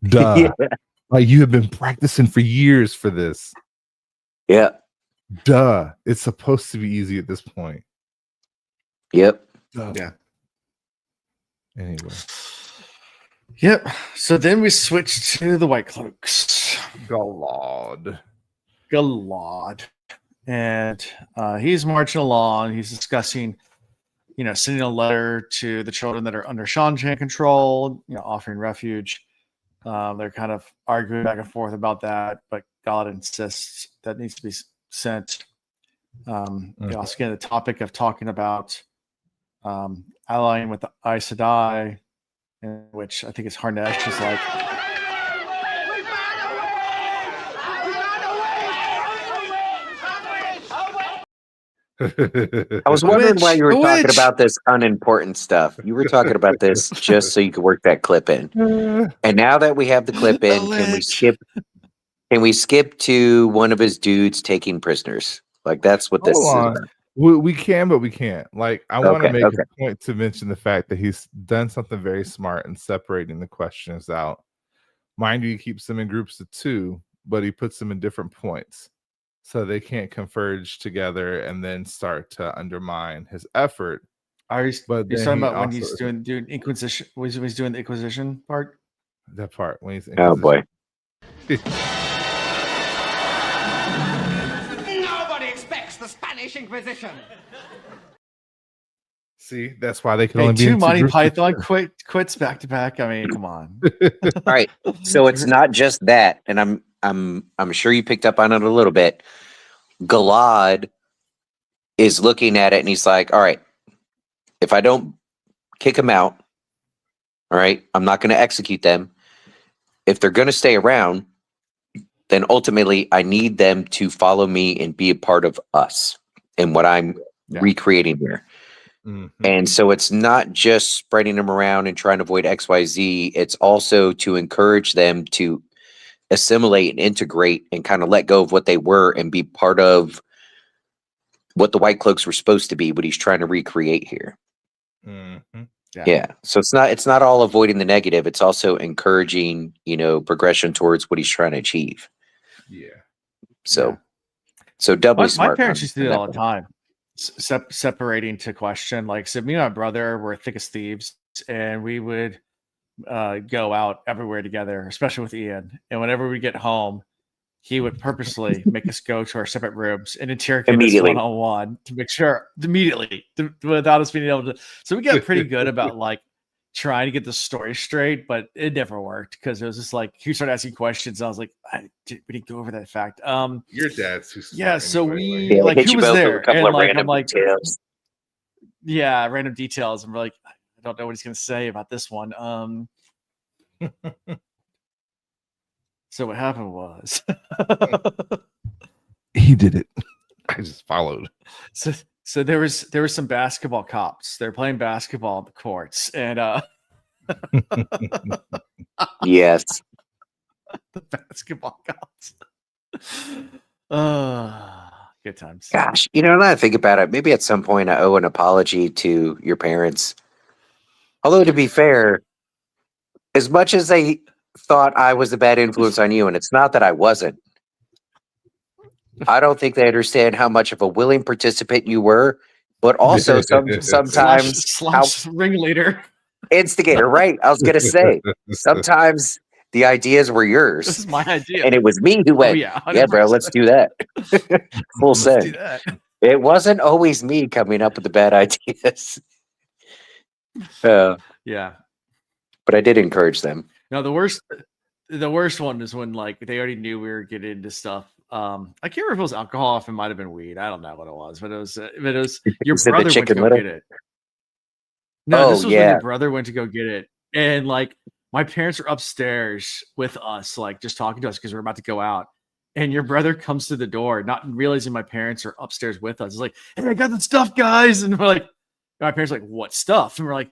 Like, you have been practicing for years for this. Yeah. Duh. It's supposed to be easy at this point. Yep. Yeah. Anyway. Yep. So then we switch to the Whitecloaks. Galad. And he's marching along. He's discussing, sending a letter to the children that are under Shan control, offering refuge. They're kind of arguing back and forth about that, but God insists that needs to be sent. You also get the topic of talking about allying with the Aes Sedai, in which I think it's Harnesh is like, I was wondering why you were talking about this unimportant stuff. You were talking about this just so you could work that clip in. And now that we have the clip in, can we skip to one of his dudes taking prisoners? Like, that's what this is about. We can, but we can't. Like, I want to make a point to mention the fact that he's done something very smart in separating the questions out. Mind you, he keeps them in groups of 2, but he puts them in different points, so they can't converge together and then start to undermine his effort. You're talking about when he's doing Inquisition? When he's doing the Inquisition part? That part when he's oh boy. Nobody expects the Spanish Inquisition. See, that's why they can only be 2 Monty Python quits back to back. I mean, come on. All right, so it's not just that, and I'm sure you picked up on it a little bit. Galad is looking at it and he's like, all right, if I don't kick him out, all right, I'm not going to execute them. If they're going to stay around, then ultimately I need them to follow me and be a part of us and what I'm recreating here. And so it's not just spreading them around and trying to avoid XYZ. It's also to encourage them to assimilate and integrate and kind of let go of what they were and be part of what the Whitecloaks were supposed to be, what he's trying to recreate here. Yeah. So it's not all avoiding the negative. It's also encouraging, progression towards what he's trying to achieve. Yeah. So doubly smart. My parents used to do that all the time. Separating to question. Like, so me and my brother were thick as thieves, and we would go out everywhere together, especially with Ian. And whenever we get home, he would purposely make us go to our separate rooms and interrogate us one-on-one to make sure immediately without us being able to. So we got pretty good about like trying to get the story straight, but it never worked because it was just like he started asking questions. And I was like, we didn't go over that fact. Your dad's too smart. Yeah, so we like who was there, and like I'm like, details. Yeah, random details, and we're like, I don't know what he's gonna say about this one. So what happened was he did it. I just followed. So there was some basketball cops. They're playing basketball on the courts, and yes, the basketball cops. Good times. Gosh, now that I think about it, maybe at some point I owe an apology to your parents. Although to be fair, as much as they thought I was a bad influence on you, and it's not that I wasn't, I don't think they understand how much of a willing participant you were, but also sometimes slash ringleader, instigator. Right? I was gonna say sometimes the ideas were yours. This is my idea, and it was me who went. Yeah, bro, let's do that. Full send. It wasn't always me coming up with the bad ideas. Yeah, but I did encourage them. No, the worst one is when like they already knew we were getting into stuff. I can't remember if it was alcohol, if it might have been weed. I don't know what it was, but it was your brother went to go get it. No, this was when your brother went to go get it, and like my parents were upstairs with us, like just talking to us because we're about to go out. And your brother comes to the door, not realizing my parents are upstairs with us. He's like, "Hey, I got the stuff, guys!" And we're like, my parents are like, "What stuff?" And we're like,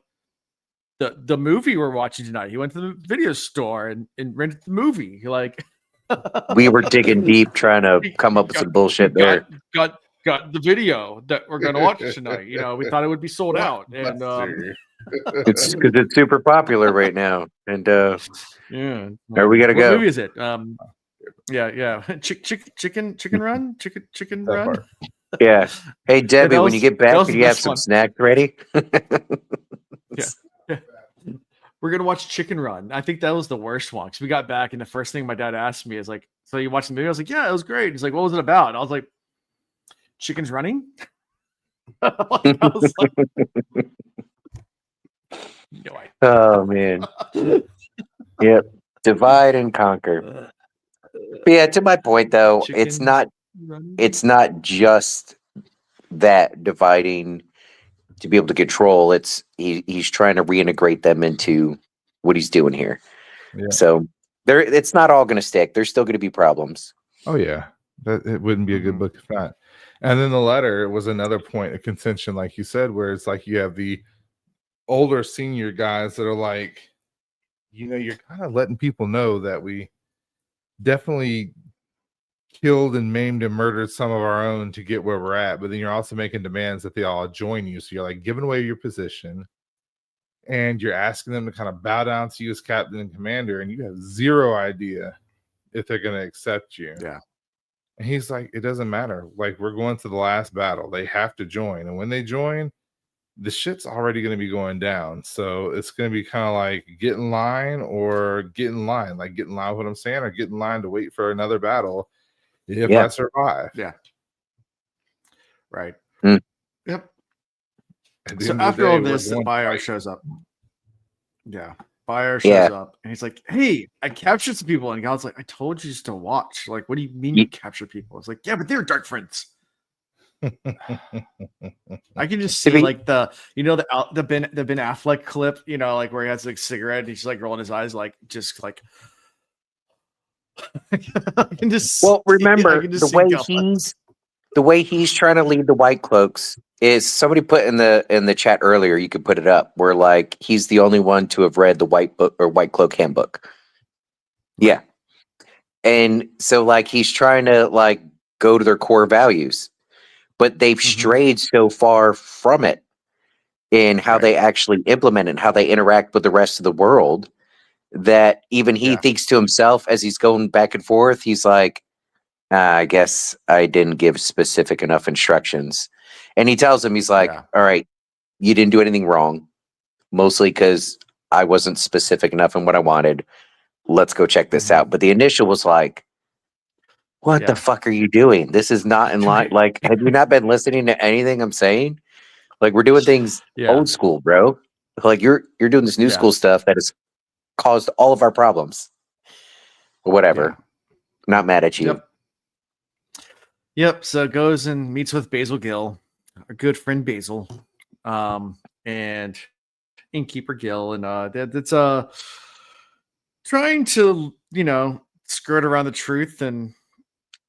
the movie we're watching tonight. He went to the video store and rented the movie. Like, we were digging deep trying to come up with some bullshit there. Got the video that we're going to watch tonight. We thought it would be sold out, and it's because it's super popular right now. And yeah, we gotta go. What movie is it? Yeah. Chicken Run. Chicken Run. Yeah. Hey Debbie, when you get back, can you have some snacks ready? Yeah. We're gonna watch Chicken Run. I think that was the worst one because we got back and the first thing my dad asked me is like, "So you watched the movie?" I was like, "Yeah, it was great." He's like, "What was it about?" And I was like, "Chickens running." Oh man. Yep. Divide and conquer. But yeah, to my point though, it's not just that dividing to be able to control. It's he's trying to reintegrate them into what he's doing here. Yeah. So it's not all going to stick. There's still going to be problems. Oh yeah, it wouldn't be a good book if not. And then the letter was another point of contention, like you said, where it's like you have the older senior guys that are like, you're kind of letting people know that we definitely killed and maimed and murdered some of our own to get where we're at, but then you're also making demands that they all join you. So you're like giving away your position and you're asking them to kind of bow down to you as captain and commander, and you have zero idea if they're going to accept you. Yeah. And he's like, it doesn't matter. Like, we're going to the last battle. They have to join. And when they join, the shit's already going to be going down. So it's going to be kind of like get in line or get in line. Like, get in line with what I'm saying, or get in line to wait for another battle if I survive. Yeah. Right. Mm. Yep. So after all this, Bayar shows up. Yeah. Bayar shows up and he's like, hey, I captured some people. And God's like, I told you just to watch. Like, what do you mean you capture people? It's like, yeah, but they're dark friends. I can just see like the Ben Affleck clip, like where he has like a cigarette and he's like rolling his eyes, like just like I can just remember the way he's trying to lead the Whitecloaks is somebody put in the chat earlier. You could put it up where like he's the only one to have read the Whitecloak handbook. Yeah, and so like he's trying to like go to their core values, but they've strayed so far from it in how they actually implement it and how they interact with the rest of the world that even he thinks to himself as he's going back and forth, he's like, I guess I didn't give specific enough instructions. And he tells him, he's like, all right, you didn't do anything wrong, mostly because I wasn't specific enough in what I wanted. Let's go check this out. But the initial was like, what the fuck are you doing? This is not in line. Like, have you not been listening to anything I'm saying? Like, we're doing things old school, bro. Like, you're doing this new school stuff that has caused all of our problems. Whatever. Not mad at you. Yep. So goes and meets with Basil Gill, our good friend Basil, and innkeeper Gill, and that's trying to skirt around the truth and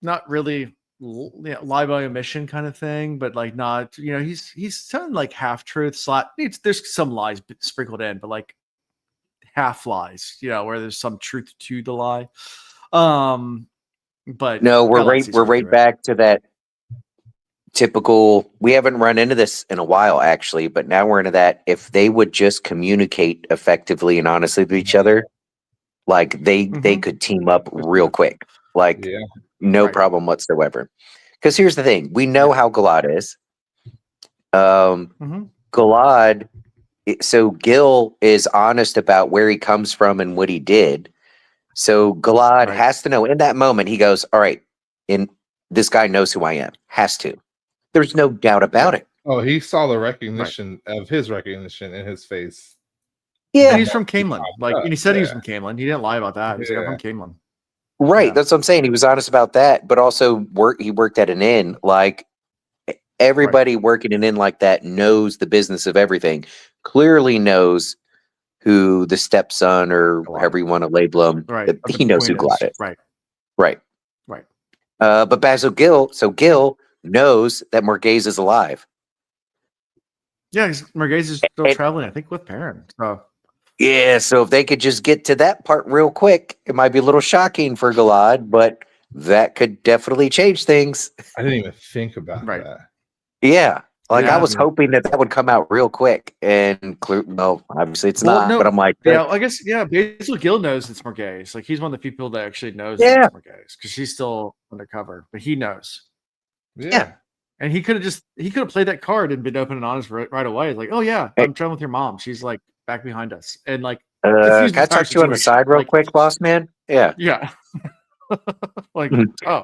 not really lie by omission kind of thing, but like not he's telling like half truths. There's some lies sprinkled in, but like half lies, where there's some truth to the lie. But no, we're right back to that typical. We haven't run into this in a while, actually, but now we're into that. If they would just communicate effectively and honestly with each other, like they could team up real quick, like no problem whatsoever. Because here's the thing: we know how Galad is. Galad. So Gil is honest about where he comes from and what he did. So Galad has to know in that moment, he goes, all right, this guy knows who I am. Has to. There's no doubt about it. Oh, he saw the recognition of his recognition in his face. Yeah. And he's from Camelin. And he said he was from Camelin. He didn't lie about that. He's like, I'm from Camelin. Right. That's what I'm saying. He was honest about that, but also he worked at an inn. Like everybody working an inn like that knows the business of everything. Clearly knows who the stepson or however you want to label him. Right. He knows who Galad is. Right. But Basil Gill, Gil knows that Morghese is alive. Yeah, Morghese is still traveling, I think, with Perrin. So. Yeah, so if they could just get to that part real quick, it might be a little shocking for Galad, but that could definitely change things. I didn't even think about that. Yeah. I was hoping that would come out real quick, and obviously it's not. No, but I'm like, I guess, Basil Gill knows it's Morghese. Like he's one of the few people that actually knows it's Morghese because she's still undercover, but he knows. Yeah, and he could have played that card and been open and honest right away. Like, oh yeah, I'm traveling with your mom. She's like back behind us, and like, can I talk to you on the side real quick, boss man? Yeah. Like,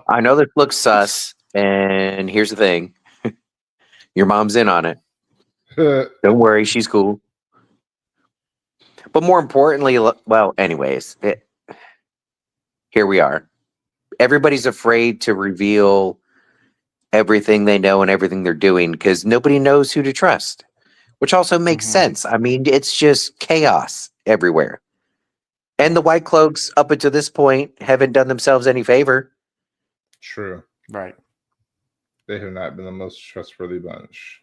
I know this looks sus, and here's the thing. Your mom's in on it. Don't worry, she's cool. But more importantly, anyways, here we are. Everybody's afraid to reveal everything they know and everything they're doing because nobody knows who to trust, which also makes sense. I mean, it's just chaos everywhere. And the Whitecloaks, up until this point, haven't done themselves any favor. True. Right. They have not been the most trustworthy bunch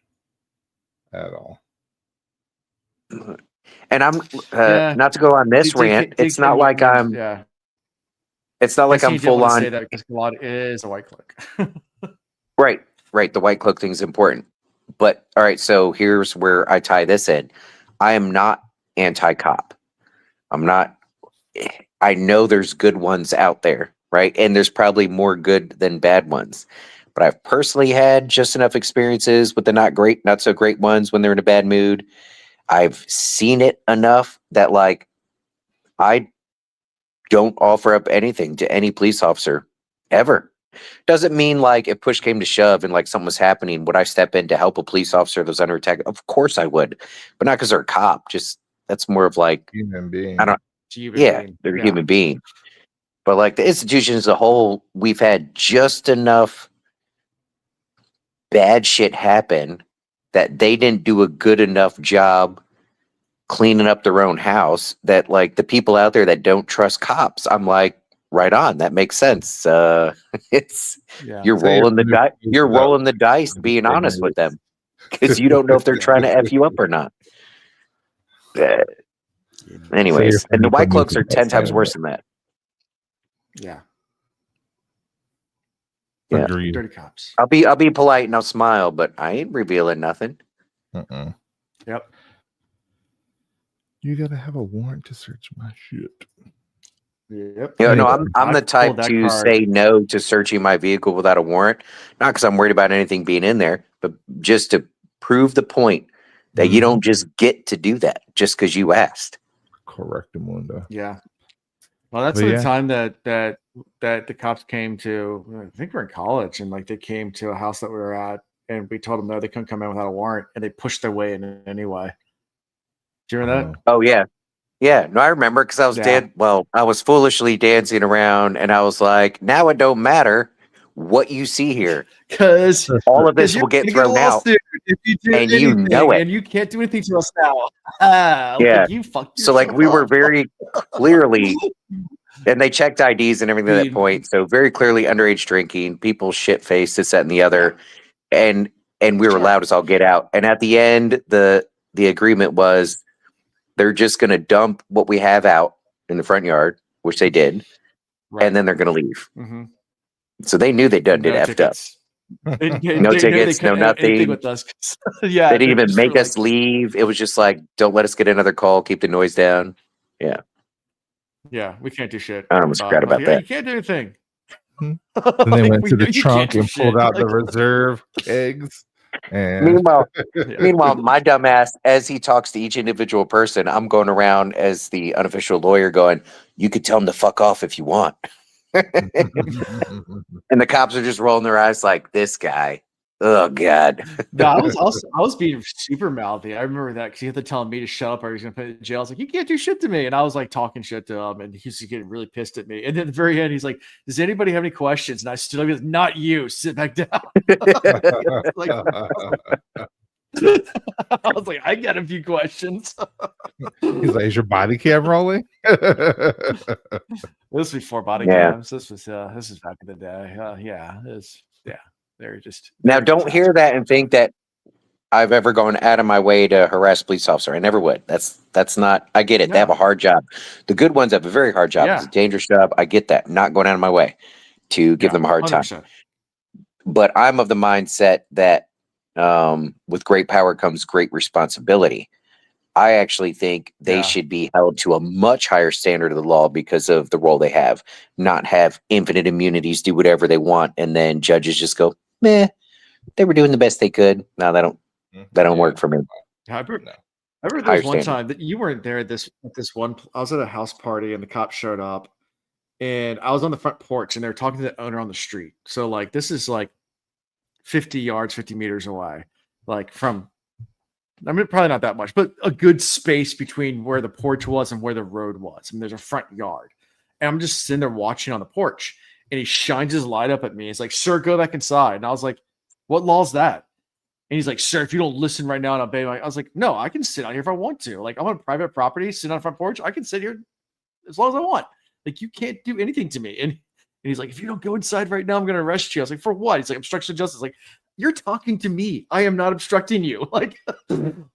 at all. And I'm not to go on this rant. It's not like I'm. Yeah. It's not like I'm full on. Say that because Galad is a Whitecloak. Right. The Whitecloak thing is important. But all right, so here's where I tie this in. I am not anti-cop. I'm not. I know there's good ones out there, right? And there's probably more good than bad ones. But I've personally had just enough experiences with the not so great ones when they're in a bad mood. I've seen it enough that like I don't offer up anything to any police officer ever. Doesn't mean like if push came to shove and like something was happening, would I step in to help a police officer that was under attack? Of course I would, but not because they're a cop. Just that's more of like Human being. They're a human being. But like the institution as a whole, we've had just enough bad shit happen that they didn't do a good enough job cleaning up their own house that like the people out there that don't trust cops, I'm like, right on, that makes sense. You're rolling the dice being honest with them because you don't know if they're trying to F you up or not. Anyways, and the Whitecloaks are 10 times worse than that. Yeah. Yeah. Agreed. Dirty cops. I'll be polite and I'll smile, but I ain't revealing nothing. Yep. You gotta have a warrant to search my shit. Yep. No, I'm the type to say no to searching my vehicle without a warrant. Not because I'm worried about anything being in there, but just to prove the point that you don't just get to do that just because you asked. Correct, Mundo. Yeah. Well, that's the time that the cops came to. I think we're in college, and like they came to a house that we were at, and we told them no, they couldn't come in without a warrant, and they pushed their way in anyway. Do you remember that? Oh yeah. Yeah, no, I remember because I was I was foolishly dancing around and I was like, now it don't matter what you see here. Because all of this will get thrown out. If you do and anything, you know it. And you can't do anything to us now. Like, you fucked so like we up. were very clearly, and they checked IDs and everything at that point. So very clearly underage drinking, people shit-faced, this, that, and the other. And we were loud as all get out. And at the end, the agreement was, they're just going to dump what we have out in the front yard, which they did, and then they're going to leave. So they knew they did effed up. No tickets, no nothing. With us. They didn't even make us leave. It was just like, don't let us get another call. Keep the noise down. Yeah. Yeah, we can't do shit. I almost forgot about that. You can't do anything. Then they went to the trunk and pulled out the reserve eggs. And meanwhile, my dumbass, as he talks to each individual person, I'm going around as the unofficial lawyer going, you could tell him to fuck off if you want. And the cops are just rolling their eyes like, this guy. Oh, God. No, I was being super mouthy. I remember that because he had to tell me to shut up or he was going to put me in jail. I was like, you can't do shit to me. And I was like talking shit to him and he's getting really pissed at me. And then at the very end, he's like, does anybody have any questions? And I stood up and he was, not you. Sit back down. Like, I was like, I got a few questions. He's like, is your body cam rolling? This was before body cams. This was back in the day. They're just now. Don't hear that and think that I've ever gone out of my way to harass a police officer. I never would. That's not. I get it. They have a hard job. The good ones have a very hard job. It's a dangerous job. I get that. Not going out of my way to give them a hard 100%. Time. But I'm of the mindset that with great power comes great responsibility. I actually think they should be held to a much higher standard of the law because of the role they have, not have infinite immunities, do whatever they want, and then judges just go, meh, they were doing the best they could. No, that don't work for me. I remember there was one time that you weren't there at this one. I was at a house party and the cops showed up, and I was on the front porch and they were talking to the owner on the street. So like this is like 50 yards, 50 meters away, like from. I mean, probably not that much, but a good space between where the porch was and where the road was. I mean, there's a front yard. And I'm just sitting there watching on the porch, and he shines his light up at me. He's like, "Sir, go back inside." And I was like, "What law is that?" And he's like, "Sir, if you don't listen right now and obey my," I was like, "No, I can sit out here if I want to. Like, I'm on private property, sit on the front porch. I can sit here as long as I want. Like, you can't do anything to me." And he's like, "If you don't go inside right now, I'm going to arrest you." I was like, "For what?" He's like, "Obstruction of justice." Like, you're talking to me. I am not obstructing you. Like, and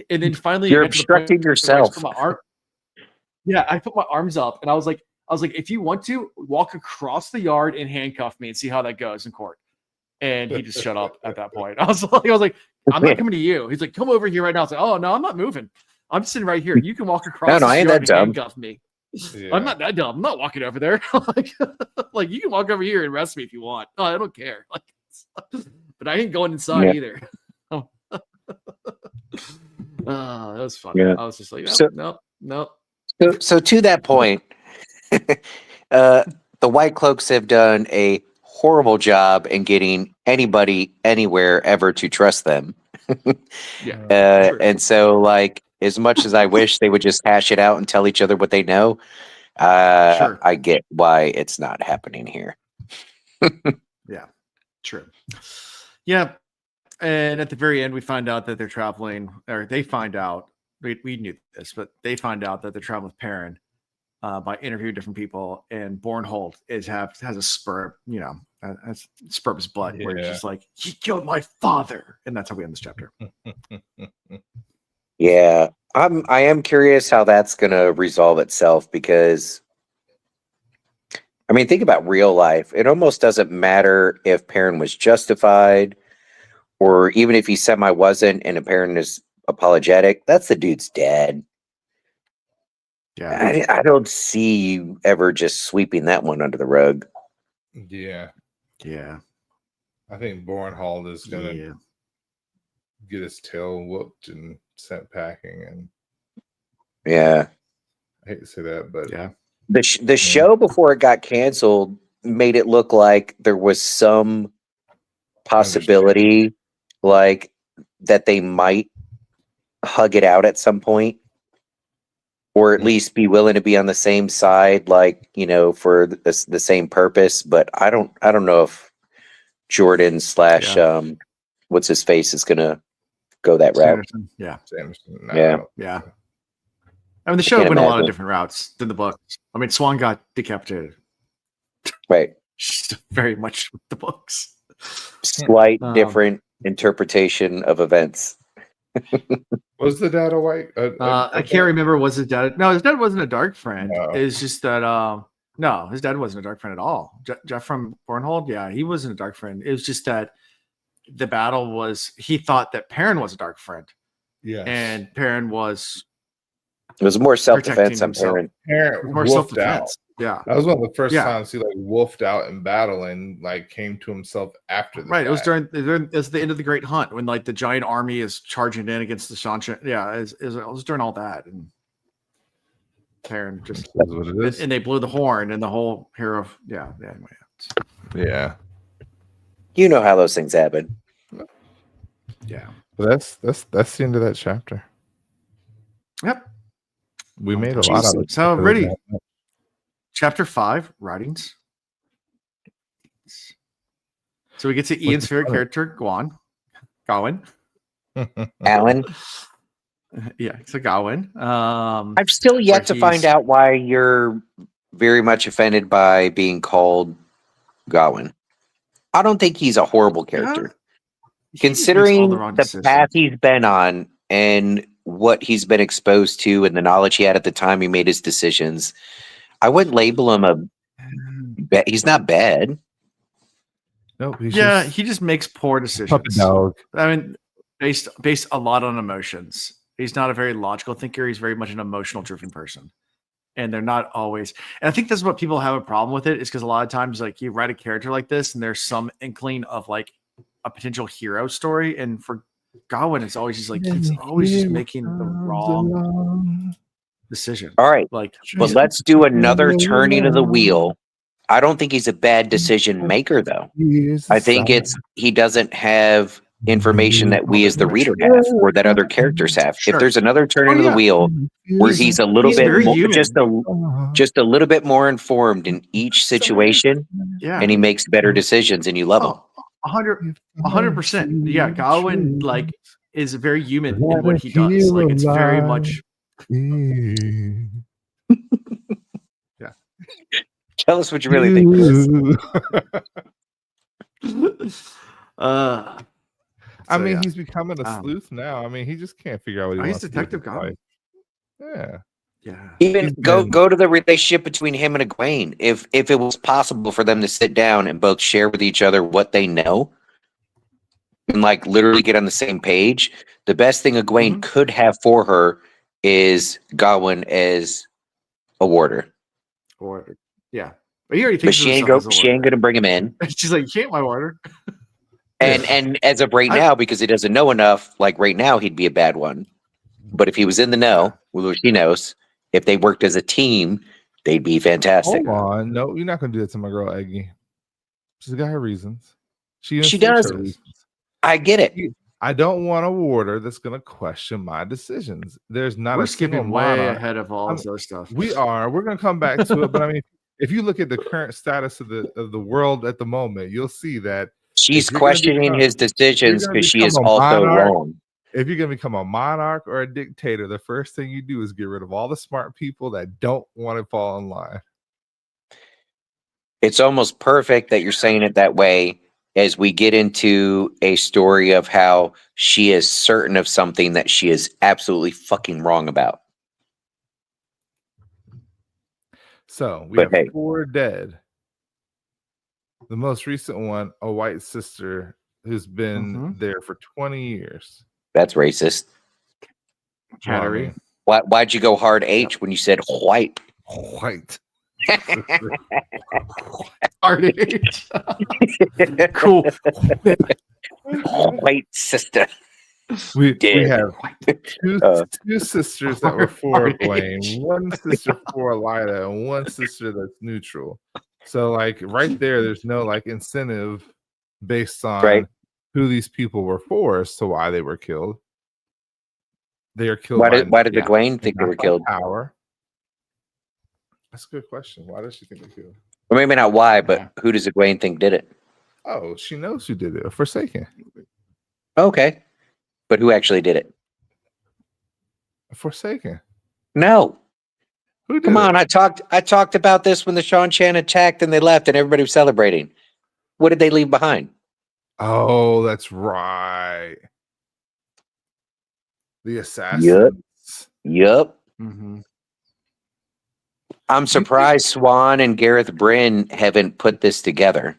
then finally, you're obstructing yourself. I put my arms up, and I was like, if you want to walk across the yard and handcuff me and see how that goes in court. And he just shut up at that point. I was like, "I'm not coming to you." He's like, "Come over here right now." I was like, "Oh no, I'm not moving. I'm sitting right here. You can walk across I ain't that dumb. Handcuff me." Yeah. I'm not that dumb. I'm not walking over there. like you can walk over here and arrest me if you want. Oh, I don't care. But I ain't going inside either. That was fun. Yeah. I was just like, no. So to that point, the Whitecloaks have done a horrible job in getting anybody anywhere ever to trust them. And so, like, as much as I wish they would just hash it out and tell each other what they know, I get why it's not happening here. Yeah, true. Yeah, and at the very end, we find out that they're traveling, or they find out, we knew this, but they find out that they're traveling with Perrin by interviewing different people, and Bornhold has a spur, has spur of his blood, where he's just like, "He killed my father," and that's how we end this chapter. Yeah, I am curious how that's going to resolve itself, because, I mean, think about real life. It almost doesn't matter if Perrin was justified, or even if he wasn't, and Perrin is apologetic. That's the dude's dad. Yeah, I don't see you ever just sweeping that one under the rug. Yeah. I think Bornhold is gonna get his tail whooped and sent packing. And I hate to say that, but the show before it got canceled made it look like there was some possibility, like, that they might hug it out at some point, or at least be willing to be on the same side, like, for the same purpose. But I don't know if Jordan / what's his face is gonna go that route. Sanderson. Yeah. I mean, the show went a lot of different routes than the books. I mean, Swan got decapitated. Right. Very much with the books. Slight different interpretation of events. Was the dad a white? I can't remember. Was his dad? No, his dad wasn't a dark friend. No. It's just that no, his dad wasn't a dark friend at all. Jeff from Bornhold, he wasn't a dark friend. It was just that the battle was, he thought that Perrin was a dark friend. Yeah, and Perrin was. It was more self-defense on Perrin. More self-defense. Yeah, that was one of the first times he wolfed out in battle and came to himself after the fact. It was it was the end of the Great Hunt, when the giant army is charging in against the Shancha. Yeah, it was during all that, and Perrin just what it is. And they blew the horn, and the whole hero. Anyway. Yeah. You know how those things happen. Yeah. But that's the end of that chapter. Yep. We made a lot of it. So ready. Chapter 5, Writings. So we get to Ian's favorite character, Gawain. Alan. Yeah, so Gawain. I've still yet to find out why you're very much offended by being called Gawain. I don't think he's a horrible character. Considering the path he's been on and what he's been exposed to and the knowledge he had at the time he made his decisions, I wouldn't label him he's not bad. No, he just makes poor decisions. I mean, based a lot on emotions. He's not a very logical thinker. He's very much an emotional driven person. And they're not always. And I think this is what people have a problem with it, is because a lot of times, you write a character like this and there's some inkling of a potential hero story. And for Gawain, it's always just he's always just making the wrong decision. All right. But let's do another turning of the wheel. I don't think he's a bad decision maker, though. I think he doesn't have information that we as the reader have, or that other characters have. Sure. If there's another turn of the wheel where he's a little bit very more, human. just a little bit more informed in each situation, Yeah. and he makes better decisions, and you love him. 100%. Yeah, Gawain is very human in what he does. Like it's very much. Yeah. Tell us what you really think. I mean, he's becoming a sleuth now. I mean, he just can't figure out what he wants to do. He's Detective Gawain. Yeah. Yeah. Even go to the relationship between him and Egwene. If it was possible for them to sit down and both share with each other what they know and like literally get on the same page, the best thing Egwene could have for her is Gawain as a warder. Warder. Yeah. But he already thinks she ain't gonna bring him in. She's like, you can't my warder. And as of right now, because he doesn't know enough, like right now, he'd be a bad one. But if he was in the know, which he knows, if they worked as a team, they'd be fantastic. Hold on. No, you're not going to do that to my girl, Eggy. She's got her reasons. She does. I get it. I don't want a warder that's going to question my decisions. There's not We're skipping way ahead of all this other stuff. We are. We're going to come back to it. But I mean, if you look at the current status of the world at the moment, you'll see that she's questioning his decisions because she is also wrong. If you're going to become a monarch or a dictator, the first thing you do is get rid of all the smart people that don't want to fall in line. It's almost perfect that you're saying it that way as we get into a story of how she is certain of something that she is absolutely fucking wrong about. So we have 4 dead. The most recent one, a white sister who's been there for 20 years. That's racist. Chattery. Why'd you go hard H when you said white? White. Hard H. Cool. White sister. We have two sisters that were for Egwene, one sister for Elida, and one sister that's neutral. So like right there's no like incentive based on who these people were for as to why they were killed. They are killed. Why did Egwene think they were killed? Power. That's a good question. Why does she think they killed? Well, maybe not why, but who does Egwene think did it? Oh, she knows who did it. A Forsaken. Okay, but who actually did it? A Forsaken. No. Who did Come on, it? I talked about this when the Sean Chan attacked and they left and everybody was celebrating. What did they leave behind? Oh, that's right. The assassins. Yep. I'm surprised Swan and Gareth Bryn haven't put this together.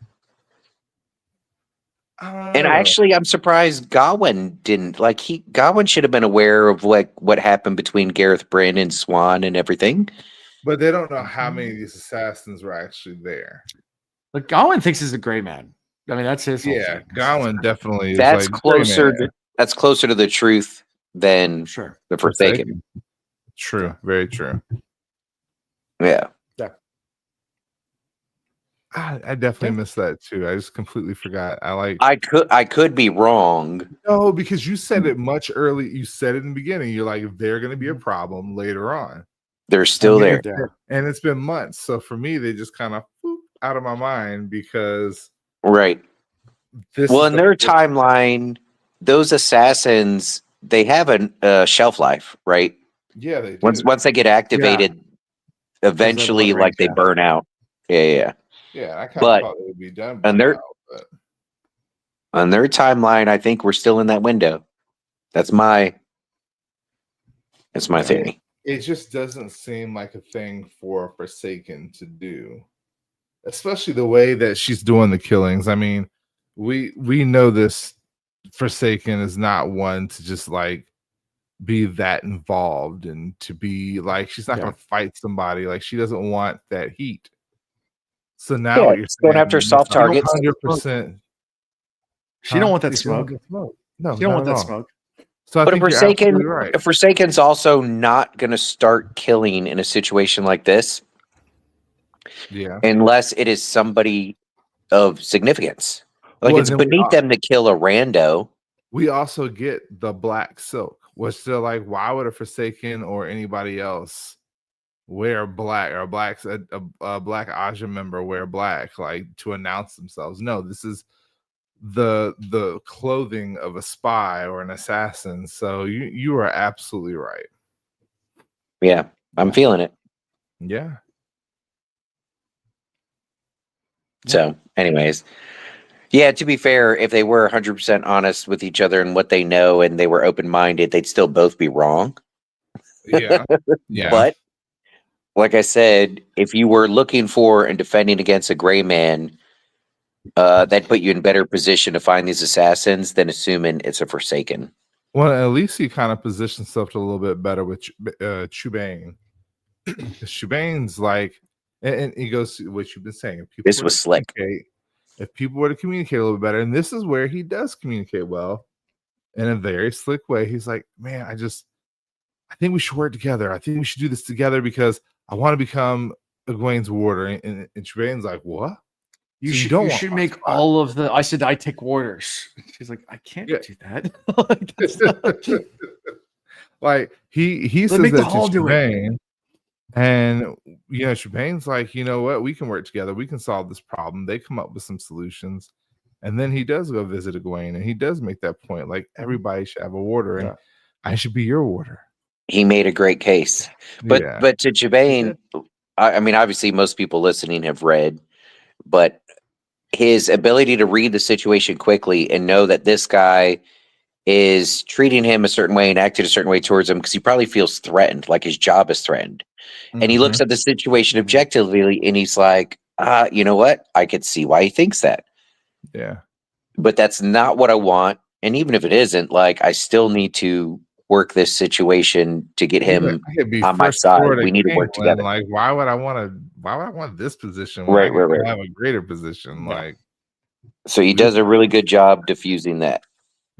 And actually, I'm surprised Gawain didn't. Gawain should have been aware of what happened between Gareth Bryn and Swan and everything. But they don't know how many of these assassins were actually there. But Gawain thinks he's a gray man. I mean, that's his. Yeah, Gawain definitely. Is that's closer. That's closer to the truth than the Forsaken. True. Very true. Yeah. I definitely missed that too. I just completely forgot. I could be wrong. No, because you said it much early. You said it in the beginning. You're like, if they're going to be a problem later on, they're still there. And it's been months. So for me, they just kind of out of my mind because in their timeline, those assassins, they have a shelf life, right? Yeah, they do. Once they get activated, eventually, they burn out. Yeah. Yeah, I kind of thought it would be done. On their timeline, I think we're still in that window. That's my theory. It just doesn't seem like a thing for Forsaken to do, especially the way that she's doing the killings. I mean, we know this Forsaken is not one to just be that involved and to be she's not going to fight somebody. She doesn't want that heat. So now you're going after soft targets. 100%. She don't want that smoke. No, she don't want that smoke. So I think if Forsaken's also not going to start killing in a situation like this, unless it is somebody of significance. It's beneath them to kill a rando. we also get the black silk, which they're like, why would a Forsaken or anybody else wear black, or a black Aja member wear black, like to announce themselves? No, this is the clothing of a spy or an assassin. So you are absolutely right. Yeah, I'm feeling it. Yeah. So, anyways, yeah, to be fair, if they were 100% honest with each other and what they know and they were open-minded, they'd still both be wrong. Yeah. Yeah. But like I said, if you were looking for and defending against a gray man, that put you in better position to find these assassins than assuming it's a Forsaken. Well, at least he kind of positioned himself a little bit better with Chubane. Chubane's like, and he goes to what you've been saying. This was slick. If people were to communicate a little bit better, and this is where he does communicate well in a very slick way. He's like, man, I think we should work together. I think we should do this together because I want to become Egwene's warder. And Chubane's like, what? You should make all of the Aes Sedai take warders. She's like, I can't do that. Like he says that to Chubane, and Chubane's like, you know what? We can work together. We can solve this problem. They come up with some solutions, and then he does go visit Egwene, and he does make that point. Like, everybody should have a warder, and I should be your warder. He made a great case, but to Chubane, I mean, obviously, most people listening have read, but his ability to read the situation quickly and know that this guy is treating him a certain way and acting a certain way towards him because he probably feels threatened, like his job is threatened. And he looks at the situation objectively and he's like, you know what? I could see why he thinks that. Yeah. But that's not what I want. And even if it isn't, like, I still need to work this situation to get him on my side. We need to work together. Like, why would I want this position? Right. I have a greater position. Yeah. Like, so he does a really good job diffusing that.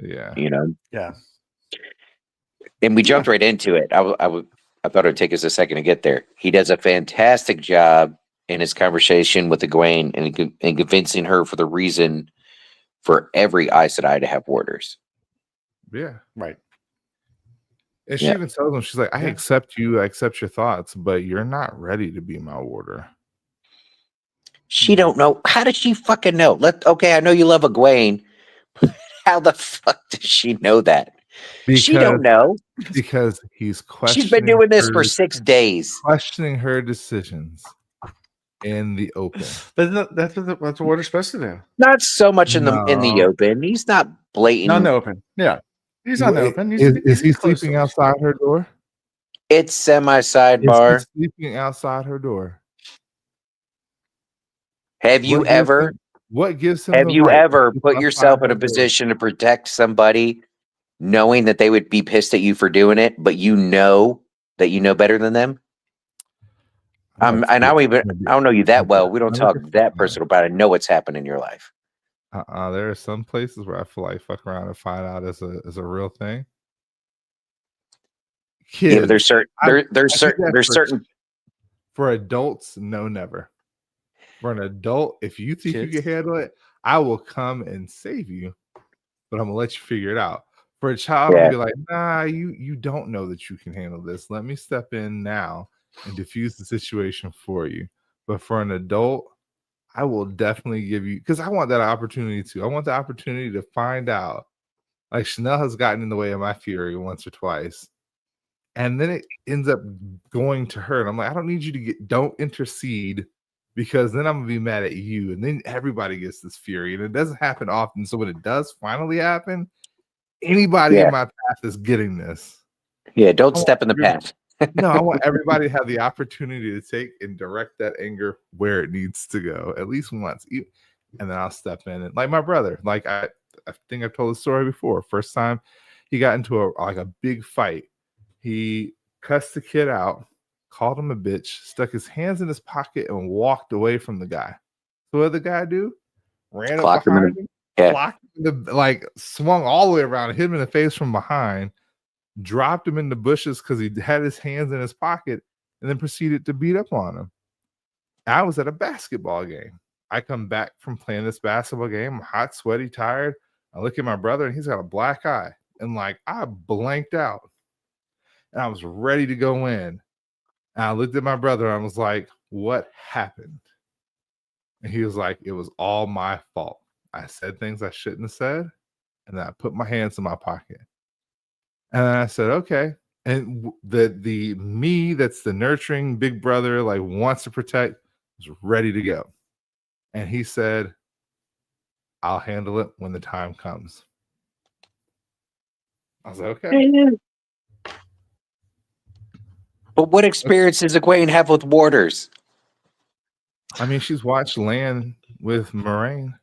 Yeah. Yeah. And we jumped right into it. I thought it would take us a second to get there. He does a fantastic job in his conversation with Egwene and convincing her for the reason for every Aes Sedai to have warders. Yeah. Right. And she even tells him, she's like, I accept you, I accept your thoughts, but you're not ready to be my warder. She don't know. How does she fucking know? I know you love Egwene. How the fuck does she know that? She don't know. Because he's questioning. She's been doing this for 6 days. Questioning her decisions in the open. But that's what warder's supposed to do. Not so much in the open. He's not blatant. Not in the open. Yeah. He's not in the open. Is he sleeping outside her door? It's semi-sidebar. Is he sleeping outside her door? Have you ever put yourself in a position to protect somebody knowing that they would be pissed at you for doing it, but you know that you know better than them? I don't know you that well. We don't talk that personal, but I know what's happened in your life. There are some places where I feel like fuck around and find out is a real thing. Kids, but there's certain for adults, no, never. For an adult, if you think you can handle it, I will come and save you, but I'm gonna let you figure it out. For a child, I'll be like, nah, you don't know that you can handle this. Let me step in now and diffuse the situation for you. But for an adult, I will definitely give you, because I want that opportunity too. I want the opportunity to find out. Like, Chanel has gotten in the way of my fury once or twice. And then it ends up going to her. And I'm like, I don't need you to don't intercede, because then I'm gonna be mad at you. And then everybody gets this fury. And it doesn't happen often. So when it does finally happen, anybody in my path is getting this. Yeah, don't step in the path. No, I want everybody to have the opportunity to take and direct that anger where it needs to go, at least once. And then I'll step in. And like my brother, like I think I've told the story before. First time he got into a big fight, he cussed the kid out, called him a bitch, stuck his hands in his pocket, and walked away from the guy. So what did the guy do? Ran up behind him, blocked him, swung all the way around, hit him in the face from behind, dropped him in the bushes because he had his hands in his pocket, and then proceeded to beat up on him. I was at a basketball game. I come back from playing this basketball game. I'm hot, sweaty, tired. I look at my brother, and he's got a black eye, and like I blanked out, and I was ready to go in. And I looked at my brother, and I was like, "What happened?" And he was like, "It was all my fault. I said things I shouldn't have said, and then I put my hands in my pocket." And I said, "Okay." And the me that's the nurturing big brother, like wants to protect, was ready to go. And he said, "I'll handle it when the time comes." I was like, "Okay." But what experience does Egwene have with warders? I mean, she's watched Lan with Moraine.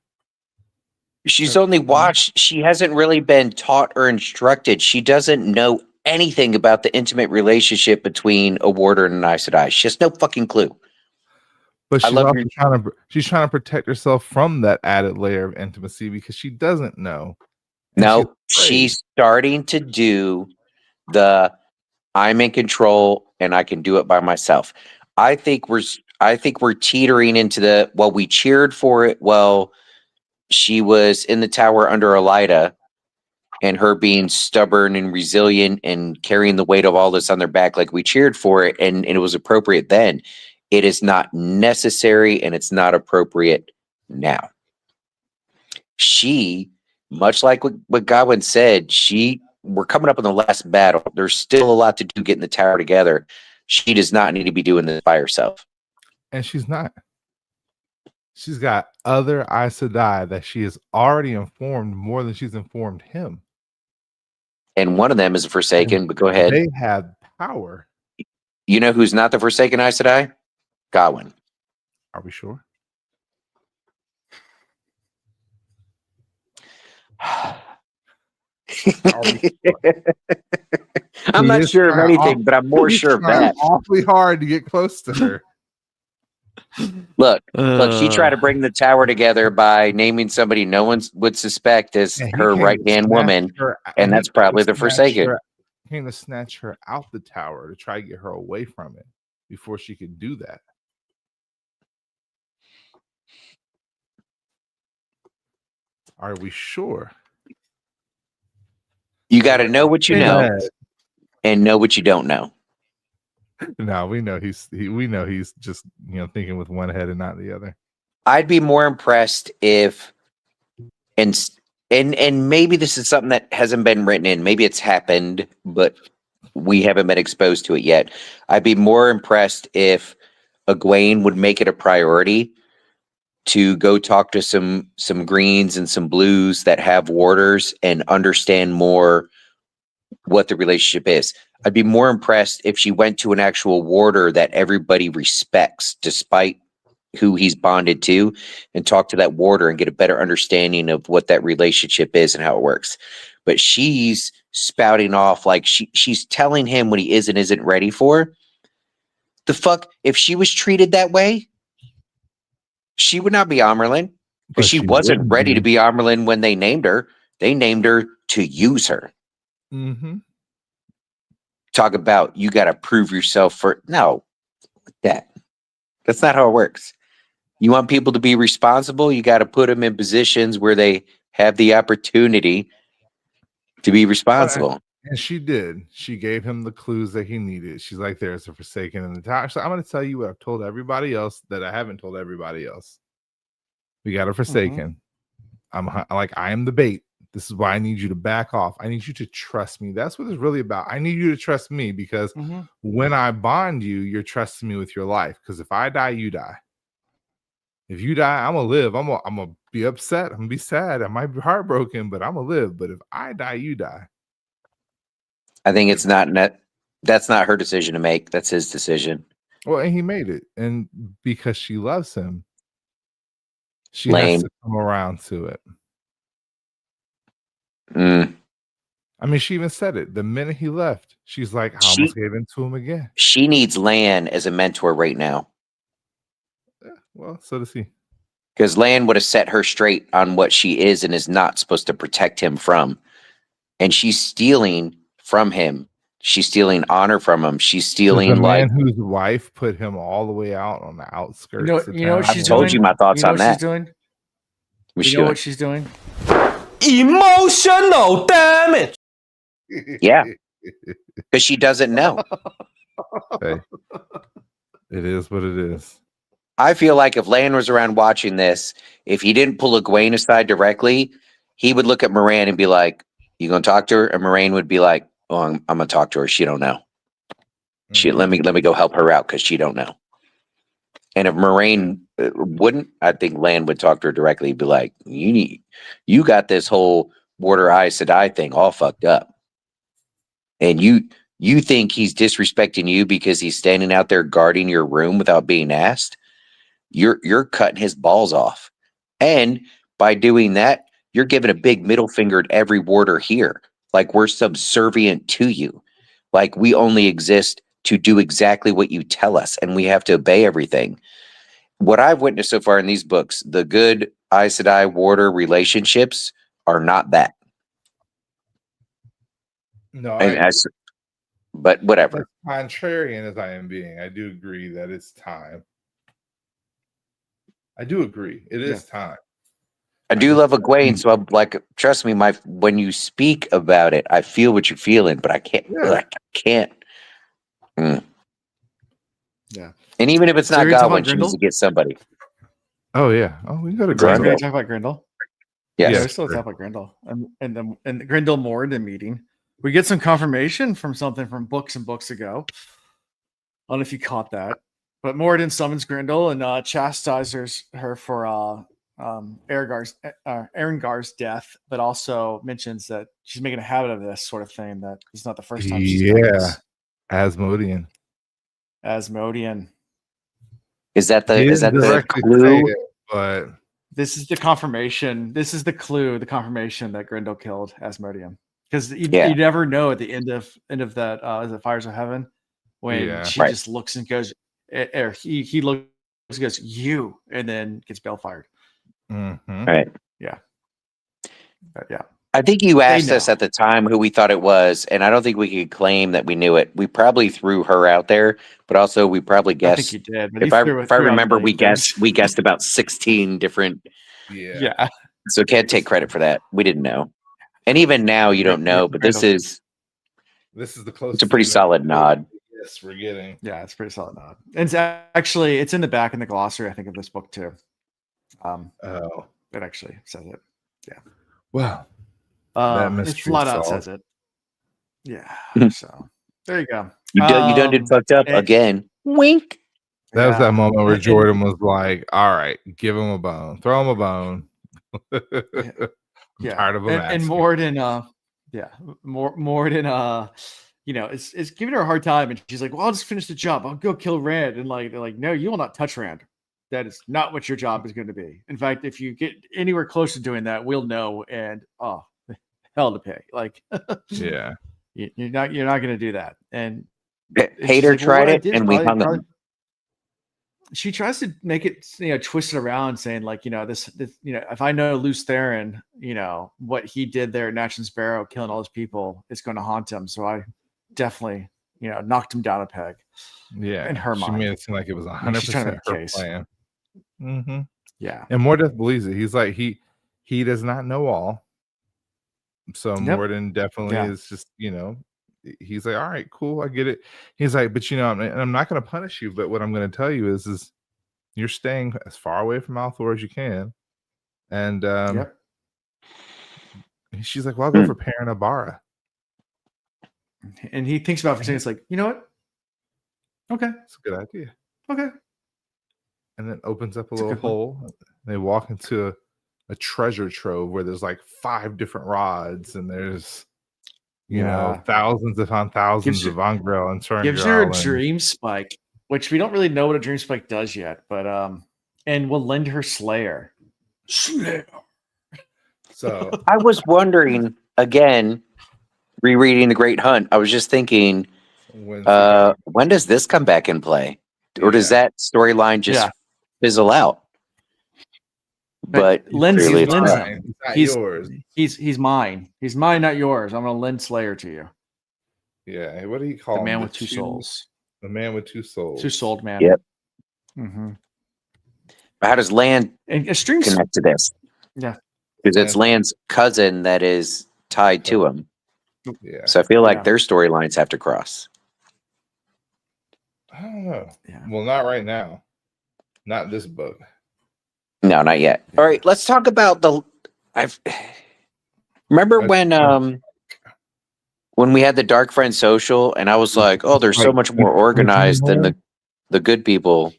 She's only watched. She hasn't really been taught or instructed. She doesn't know anything about the intimate relationship between a warder and an Aes Sedai. She has no fucking clue. But she's trying to protect herself from that added layer of intimacy because she doesn't know. No, she's starting to do the I'm in control and I can do it by myself. I think we're teetering into the we cheered for it. Well, she was in the tower under Elida, and her being stubborn and resilient and carrying the weight of all this on their back, like we cheered for it, and it was appropriate then. It is not necessary, and it's not appropriate now. She, much like what Godwin said, we're coming up on the last battle. There's still a lot to do getting the tower together. She does not need to be doing this by herself. And she's not. She's got other Aes Sedai that she has already informed more than she's informed him. And one of them is a Forsaken, but go ahead. They have power. You know who's not the Forsaken Aes Sedai? Godwin. Are we sure? I'm not sure of anything, but I'm more sure of that. Awfully hard to get close to her. Look, she tried to bring the tower together by naming somebody no one would suspect as her right-hand woman, and that's probably the Forsaken. He came to snatch her out the tower to try to get her away from it before she could do that. Are we sure? You got to know what you know and know what you don't know. No, we know he's just thinking with one head and not the other. I'd be more impressed if and maybe this is something that hasn't been written in. Maybe it's happened, but we haven't been exposed to it yet. I'd be more impressed if Egwene would make it a priority to go talk to some greens and some blues that have warders and understand more what the relationship is. I'd be more impressed if she went to an actual warder that everybody respects despite who he's bonded to, and talk to that warder and get a better understanding of what that relationship is and how it works. But she's spouting off like she's telling him what he is and isn't ready for. The fuck, if she was treated that way, she would not be Amerlin, because she wasn't ready to be Amerlin when they named her. They named her to use her. Mm-hmm. Talk about you got to prove yourself for that's not how it works. You want people to be responsible, you got to put them in positions where they have the opportunity to be responsible. And she did. She gave him the clues that he needed. She's like, there's a Forsaken in the tower. So I'm going to tell you what I've told everybody else that I haven't told everybody else. We got a Forsaken. I am the bait. This is why I need you to back off. I need you to trust me. That's what it's really about. I need you to trust me because when I bond you, you're trusting me with your life. Because if I die, you die. If you die, I'm going to live. I'm going to be upset. I'm going to be sad. I might be heartbroken, but I'm going to live. But if I die, you die. I think it's not that's not her decision to make. That's his decision. Well, and he made it. And because she loves him, she has to come around to it. I mean, she even said it. The minute he left, she's like, I almost gave in to him again. She needs Lan as a mentor right now. Well, so does he. Because Lan would have set her straight on what she is and is not supposed to protect him from. And she's stealing from him. She's stealing honor from him. She's stealing the man whose wife put him all the way out on the outskirts. You know what she's doing? I told you my thoughts on that. You know what she's doing? Emotional damage. Yeah. Because she doesn't know. Hey, it is what it is. I feel like if Lan was around watching this, if he didn't pull Egwene aside directly, he would look at Moraine and be like, "You gonna talk to her?" And Moraine would be like, "Oh, I'm gonna talk to her. She don't know. Let me go help her out because she don't know." And if Moraine wouldn't, I think Lan would talk to her directly. He'd be like, "You got this whole Warder Aes Sedai thing all fucked up, and you think he's disrespecting you because he's standing out there guarding your room without being asked? You're cutting his balls off, and by doing that, you're giving a big middle finger to every warder here. Like we're subservient to you. Like we only exist to do exactly what you tell us, and we have to obey everything." What I've witnessed so far in these books, the good Aes Sedai warder relationships are not that. No, but whatever. As contrarian as I am being, I do agree that it's time. I do agree. It is time. I do love Egwene, so I'm like, trust me, when you speak about it, I feel what you're feeling, but I can't. I can't. Yeah. And even if it's not Godwin, she Grendel? needs to get somebody. Oh yeah. Oh, we got a We're Graendal. going to talk about Graendal. Yes. Yeah, we still talk about Graendal and the Graendal Moradin meeting. We get some confirmation from something from books and books ago. I don't know if you caught that, but Moradin summons Graendal and chastises her for Erengar's death, but also mentions that she's making a habit of this sort of thing. That it's not the first time she's done this. Asmodean. Is that the clue? But this is the confirmation. This is the clue. The confirmation that Graendal killed Asmodean. Because you never know at the end of that is it Fires of Heaven when she just looks and goes, or he looks and goes, "You," and then gets Balefired. Right. Yeah. Yeah. I think you asked us at the time who we thought it was, and I don't think we could claim that we knew it. We probably threw her out there, but also we probably guessed. I think you did. If I remember, we guessed about 16 different. Yeah. So can't take credit for that. We didn't know, and even now you don't know. But this is the closest. It's a pretty solid nod. Yes, we're getting. Yeah, it's a pretty solid nod. And it's in the back in the glossary, I think, of this book too. It actually says it. Yeah. Well. It's flat out says it. Yeah. So there you go. You done did fucked up again. Wink. That was that moment where Jordan was like, "All right, give him a bone, throw him a bone." I'm tired of him. And Moradin, Moradin, is giving her a hard time, and she's like, "Well, I'll just finish the job. I'll go kill Rand." And they're like, "No, you will not touch Rand. That is not what your job is going to be. In fact, if you get anywhere close to doing that, we'll know." And hell to pay. Like, yeah, you're not going to do that. And Hater tried it, and we hung him. She tries to make it, twist it around, saying like, this, if I know Luce Theron, what he did there at Natchen's Barrow, killing all those people, it's going to haunt him. So I definitely, knocked him down a peg. Yeah, in her mind, she made it seem like it was 100% her plan. Mm-hmm. Yeah, and Mordeth believes it. He's like he does not know all. So Moradin definitely is just, he's like, all right, cool, I get it. He's like, but I'm not going to punish you, but what I'm going to tell you is you're staying as far away from Althor as you can. And she's like, well, I'll go for Perrin Abara. And he thinks about it for a second. It's like, you know what? Okay, it's a good idea. Okay, and then opens up a little hole. They walk into a treasure trove where there's like 5 different rods, and there's thousands upon thousands of Angrel and Turngrel. Gives her a dream spike, which we don't really know what a dream spike does yet, but and we'll lend her Slayer. So I was wondering again, rereading The Great Hunt. I was just thinking, when does this come back in play, or does that storyline just fizzle out? But Lindsay, he's yours. He's mine. He's mine, not yours. I'm gonna lend Slayer to you. Yeah. What do you call the man him? with 2 souls? The man with 2 souls. 2-souled man. Yep. Mm-hmm. How does Lan and a stream connect to this? Yeah. Because it's Lan's cousin that is tied to him. Yeah. So I feel like their storylines have to cross. I don't know. Yeah. Well, not right now. Not this book. No, not yet. All right, let's talk about remember when we had the Dark Friend social, and I was like, "Oh, they're so much more organized than the good people."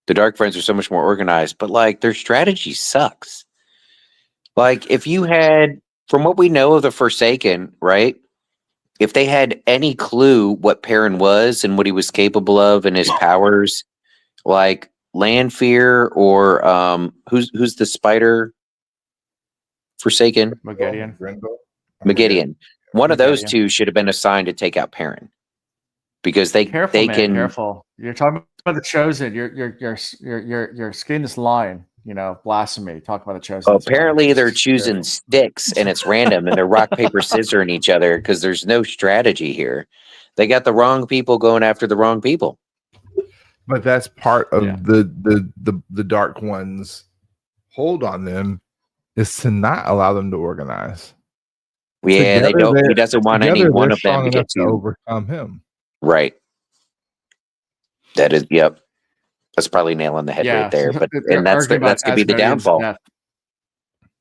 The Dark Friends are so much more organized, but like their strategy sucks. Like if you had, from what we know of the Forsaken, right? If they had any clue what Perrin was and what he was capable of and his powers, like Lanfear or who's the spider Forsaken? Megiddian. One of those two should have been assigned to take out Perrin. Because they can careful. You're talking about the Chosen. You're skating this line, blasphemy. Talk about the Chosen. Apparently they're choosing sticks and it's random and they're rock, paper, scissoring each other because there's no strategy here. They got the wrong people going after the wrong people. But that's part of the Dark One's hold on them is to not allow them to organize. Yeah, they don't. He doesn't want any one of them to get to overcome him. Right. That is, yep. That's probably nailing the head right there. But and that's gonna be the downfall.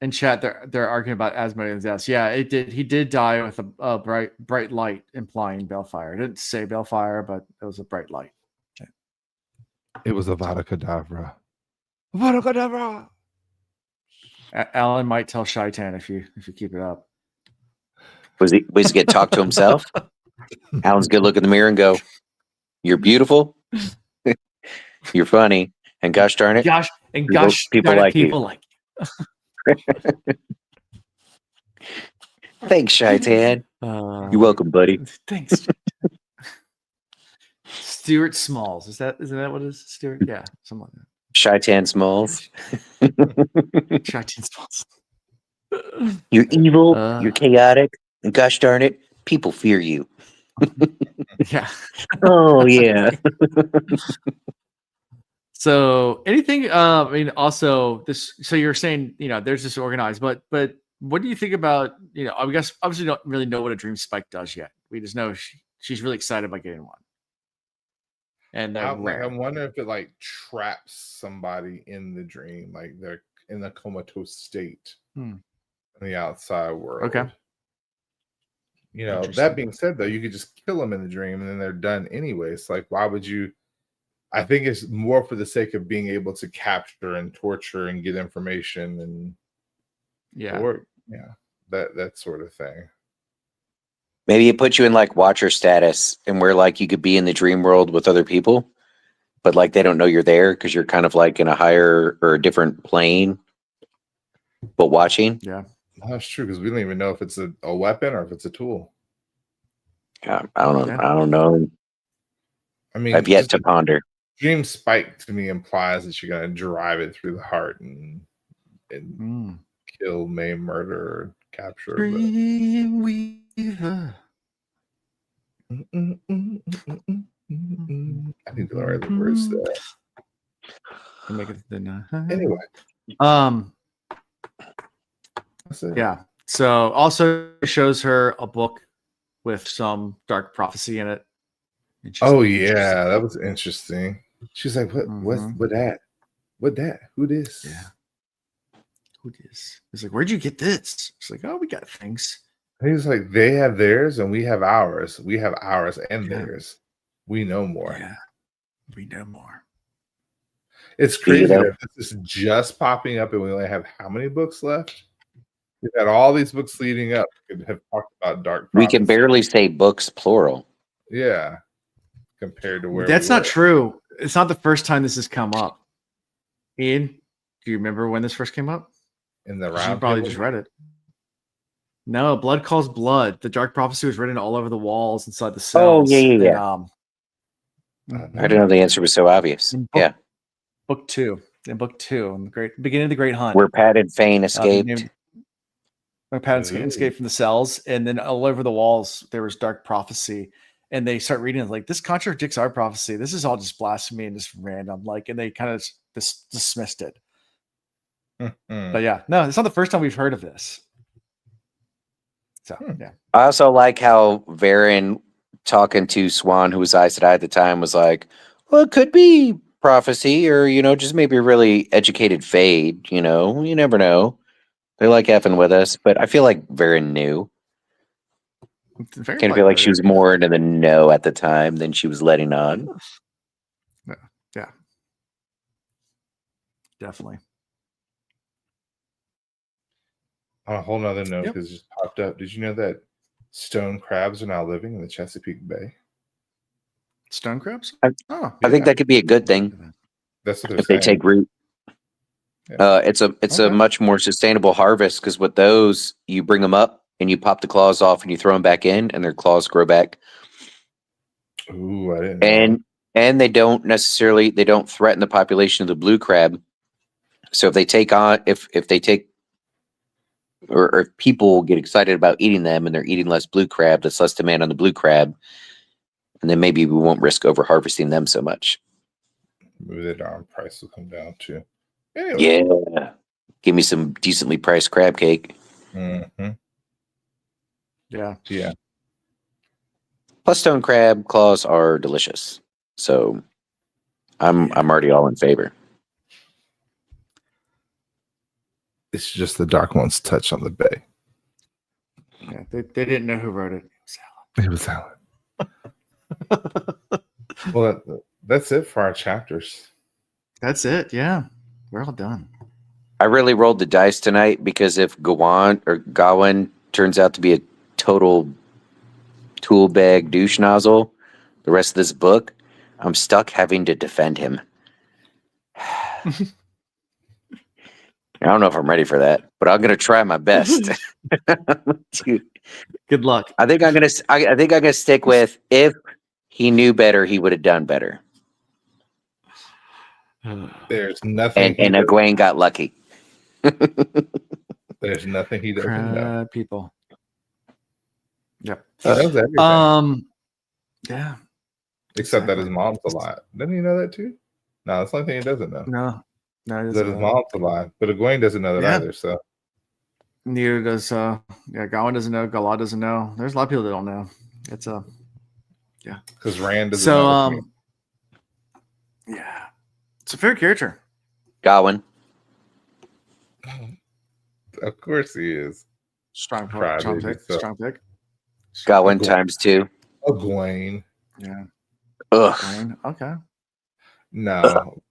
In chat, they're arguing about Asmodean's death. Yeah, it did. He did die with a bright light, implying Balefire. It didn't say Balefire, but it was a bright light. It was a Vada Kedavra. Vada Kedavra. Alan might tell Shaitan if you keep it up. Was he get talk to himself? Alan's gonna look in the mirror and go, "You're beautiful, you're funny, and gosh darn it, people like you." Thanks, Shaitan. You're welcome, buddy. Thanks. Stuart Smalls. Isn't that what it is? Stuart? Yeah, something like that. Shaitan Smalls. Shaitan Smalls. You're evil, you're chaotic, and gosh darn it, people fear you. Yeah. Oh yeah. So anything also this, so you're saying, there's this organized, but what do you think about, I guess obviously don't really know what a dream spike does yet. We just know she's really excited about getting one. And I wonder if it like traps somebody in the dream, like they're in a comatose state in the outside world. Okay. That being said, though, you could just kill them in the dream and then they're done anyway. It's like, why would you? I think it's more for the sake of being able to capture and torture and get information and that sort of thing. Maybe it puts you in like watcher status and where like you could be in the dream world with other people, but like they don't know you're there because you're kind of like in a higher or a different plane, but watching. Yeah. That's true, because we don't even know if it's a weapon or if it's a tool. Yeah, I don't know. I mean, I've yet to ponder. Dream spike to me implies that you're gonna drive it through the heart and kill, maim, murder, capture. Dream Weaver. I need to learn the words there. Make it anyway. Yeah. So also shows her a book with some dark prophecy in it. Oh yeah, that was interesting. She's like, what that? What that? Who this? Yeah. Who this? He's like, where'd you get this? She's like, oh, we got things. He's like, they have theirs and we have ours. We have ours and theirs. We know more. Yeah. We know more. It's crazy that this is just popping up and we only have how many books left? We've had all these books leading up and have talked about dark prophecy. We can barely say books plural. Yeah. Compared to where that's not true. It's not the first time this has come up. Ian, do you remember when this first came up? In the round. You probably just read it. No, Blood Calls Blood. The dark prophecy was written all over the walls inside the cells. Oh yeah. I didn't know the answer was so obvious. Book 2. In book 2, in the beginning of the Great Hunt, where Pat and Fane escaped. Where Pat and escaped from the cells, and then all over the walls there was dark prophecy. And they start reading it like, this contradicts our prophecy. This is all just blasphemy and just random. And they kind of dismissed it. But yeah, no, it's not the first time we've heard of this. So yeah. I also like how Perrin talking to Swan, who was Aes Sedai at the time, was like, well, it could be prophecy or, just maybe a really educated fade, you never know. They like effing with us, but I feel like Perrin knew. Kind of feel like she was more into the know at the time than she was letting on. Yeah. Definitely. On a whole nother note, because it just popped up. Did you know that stone crabs are now living in the Chesapeake Bay? Stone crabs? I think that could be a good thing. That's what they're if saying. they take root. Yeah. It's a much more sustainable harvest because with those, you bring them up and you pop the claws off and you throw them back in, and their claws grow back. Ooh, I didn't know. And they don't threaten the population of the blue crab. So if they take on if people get excited about eating them and they're eating less blue crab, that's less demand on the blue crab, and then maybe we won't risk over harvesting them so much. Maybe the darn price will come down too. Anyway. Yeah, give me some decently priced crab cake. Mm-hmm. Yeah. Plus, stone crab claws are delicious, so I'm already all in favor. It's just the Dark One's touch on the bay. Yeah, they didn't know who wrote it. It was Alan. Well, that's it for our chapters. That's it. Yeah, we're all done. I really rolled the dice tonight because if Gawain turns out to be a total tool bag douche nozzle, the rest of this book, I'm stuck having to defend him. I don't know if I'm ready for that, but I'm gonna try my best. Good luck. I think I'm gonna stick with if he knew better, he would have done better. There's nothing. And Egwene got lucky. There's nothing he doesn't know. People. Yep. He knows everything. Yeah. Except that his mom's alive. Doesn't he know that too? No, that's the only thing he doesn't know. No, that his mom's alive. But Egwene doesn't know that either. So neither does Gawain doesn't know, Galad doesn't know. There's a lot of people that don't know. It's because Rand doesn't know. Yeah. It's a fair character. Gawain. Of course he is. Strong pick. Gawain times 2. Egwene. Yeah. Ugh. Egwene. Okay. No.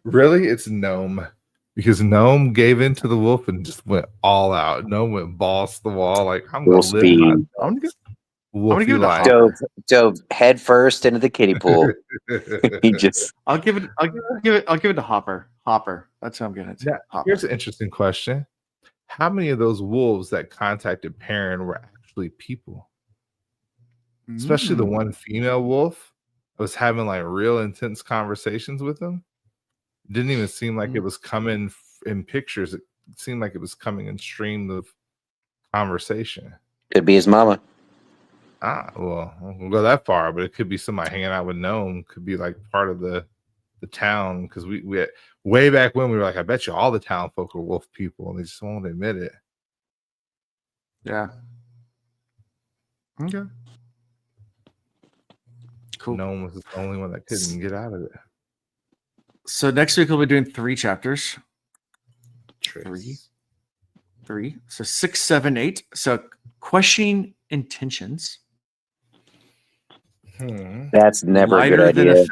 Really, it's Gnome. Because Gnome gave in to the wolf and just went all out. Gnome went balls to the wall. Like, I'm going to live. I'm going to give it dove head first into the kiddie pool. He just. I'll give it to Hopper. Hopper. That's who I'm giving it to. Yeah, here's an interesting question. How many of those wolves that contacted Perrin were actually people? Especially the one female wolf. I was having like real intense conversations with him. It didn't even seem like it was coming in pictures. It seemed like it was coming in stream of conversation. Could be his mama. Well, we'll go that far, but it could be somebody hanging out with Gnome. Could be like part of the town, because we had, way back when we were like, I bet you all the town folk are wolf people, and they just won't admit it. Yeah. Okay. Cool. Gnome was the only one that couldn't get out of it. So next week we'll be doing 3 chapters. 3. So 6, 7, 8. So questioning intentions. That's never a good idea.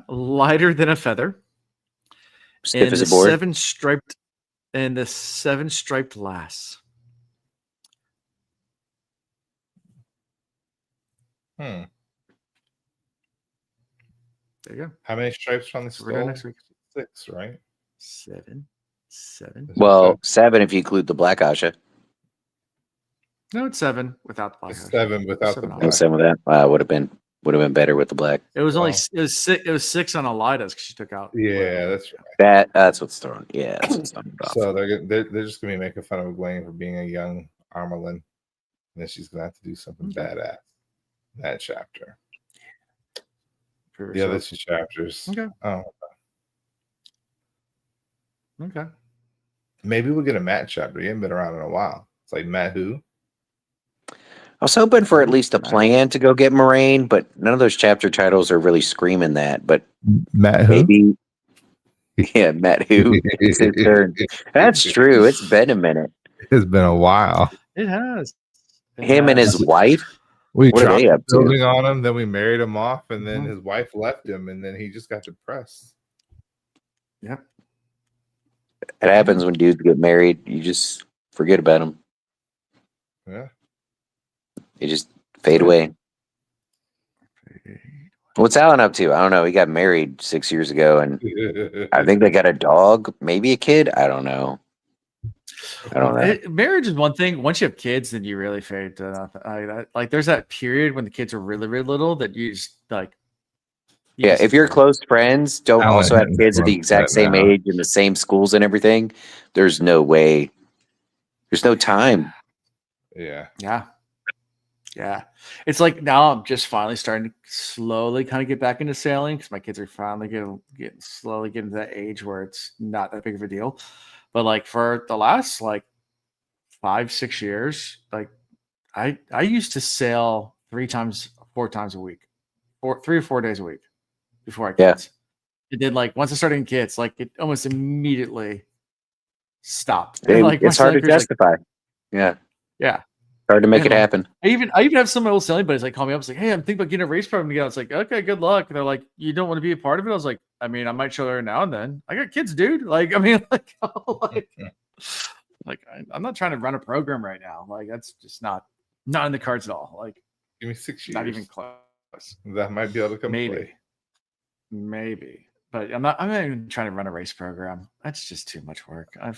Lighter than a feather. Stiff as a board. 7 striped, and the 7 striped lass. There you go. How many stripes on the skull? Next week. 6, right? 7. Well, 7 if you include the Black Asha. No, it's 7 without the black. 7 without the black. 7 with that. Would have been better with the black. It was only it was 6 on Elida's because she took out. Yeah, that's right. That's what's thrown. Yeah, that's what's thrown off. So they're just gonna be making fun of Egwene for being a young Armelin, and then she's gonna have to do something badass in that chapter. The other 2 chapters. Okay. Oh. Okay. Maybe we'll get a Matt chapter. He ain't been around in a while. It's like Matt who? I was hoping for at least a plan to go get Moraine, but none of those chapter titles are really screaming that. But Matt who? Maybe, yeah, Matt who? It's his turn. That's true. It's been a minute. It's been a while. It has. Him and his wife. We what are they up to? Building on him, then we married him off, and then his wife left him, and then he just got depressed. Yep. It happens when dudes get married. You just forget about them. Yeah. They just fade away. What's Alan up to? I don't know. He got married 6 years ago, and I think they got a dog, maybe a kid. I don't know. Marriage is one thing. Once you have kids, then you really fade to nothing. Like there's that period when the kids are really, really little that you just like. If you're close friends, don't also have kids at the exact same age in the same schools and everything. There's no way. There's no time. Yeah. It's like now I'm just finally starting to slowly kind of get back into sailing because my kids are finally getting to that age where it's not that big of a deal. But like for the last like 5-6 years, like I used to sail 4 times a week, 3 or 4 days a week before I kids. And then like once I started getting kids, like it almost immediately stopped. And, like, it's hard to justify. Yeah. Hard to make it happen. I even have some of my old sailing buddies like call me up. It's like, hey, I'm thinking about getting a race program together. It's like, okay, good luck. And they're like, you don't want to be a part of it? I was like, I mean, I might show there now and then. I got kids, dude. Like, I mean, I'm not trying to run a program right now. Like, that's just not in the cards at all. Like, give me 6 years. Not even close. That might be able to come. Maybe. But I'm not even trying to run a race program. That's just too much work. I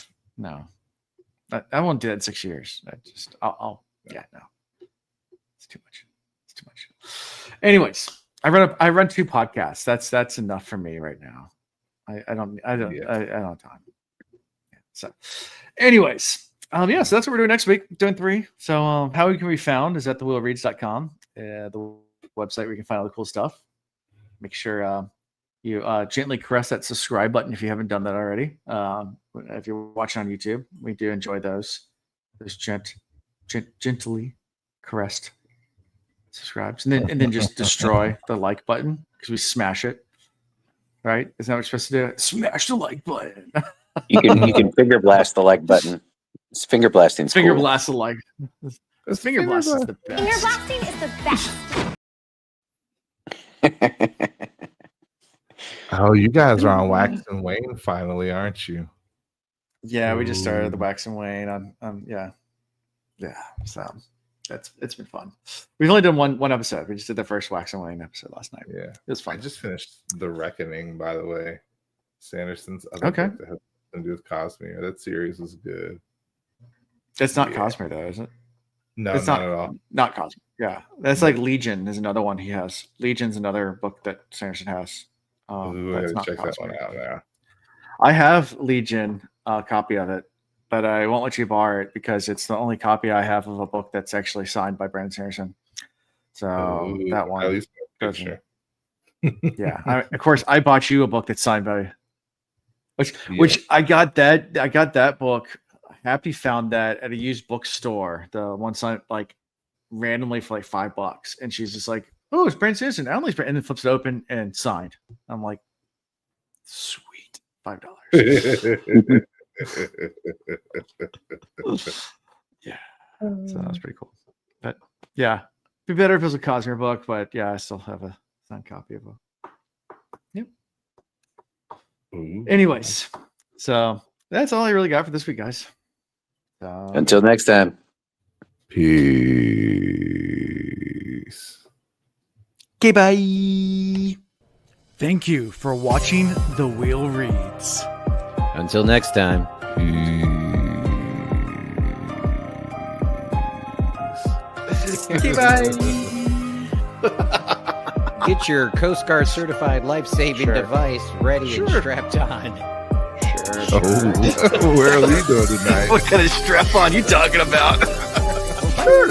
won't do that in 6 years. No. It's too much. Anyways, I run 2 podcasts. That's enough for me right now. I don't have time. So anyways, so that's what we're doing next week. Doing 3. So how we can be found is at thewheelreads.com, the website where you can find all the cool stuff. Make sure you gently caress that subscribe button if you haven't done that already. If you're watching on YouTube, we do enjoy those gently caressed subscribes, and then just destroy the like button because we smash it. Right? Isn't that what we're supposed to do? Smash the like button. You can finger blast the like button. It's finger blasting. Finger blast the like. Finger blast is the best. Finger blasting is the best. Oh, you guys are on Wax and Wane finally, aren't you? Yeah, we just started the Wax and Wane. Yeah. So it's been fun. We've only done one episode. We just did the first Wax and Wane episode last night. Yeah, it was fun. I just finished The Reckoning, by the way. Sanderson's other book that has to do with Cosmere. That series was good. It's not Cosmere though, is it? No, it's not at all. Not Cosmere. Yeah, that's like Legion is another one he has. Legion's another book that Sanderson has. Ooh, check that one out now. I have Legion, a copy of it, but I won't let you borrow it because it's the only copy I have of a book that's actually signed by Brandon Sanderson. So that one. At least picture. Yeah, of course, I bought you a book that's signed by, which I got that book. Happy found that at a used bookstore. The one signed like randomly for like $5, and she's just like, "Oh, it's Brandon Sanderson." And then flips it open and signed. I'm like, sweet, $5. Yeah, so that was pretty cool. But yeah, be better if it was a Cosmere book. But yeah, I still have a signed copy of it. Yep. Anyways, so that's all I really got for this week, guys. Until next time. Peace. Okay, bye. Thank you for watching The Wheel Reads. Until next time. Okay, bye. Get your Coast Guard certified life-saving device ready and strapped on. Oh, where are we going tonight? What kind of strap on you talking about? Sure.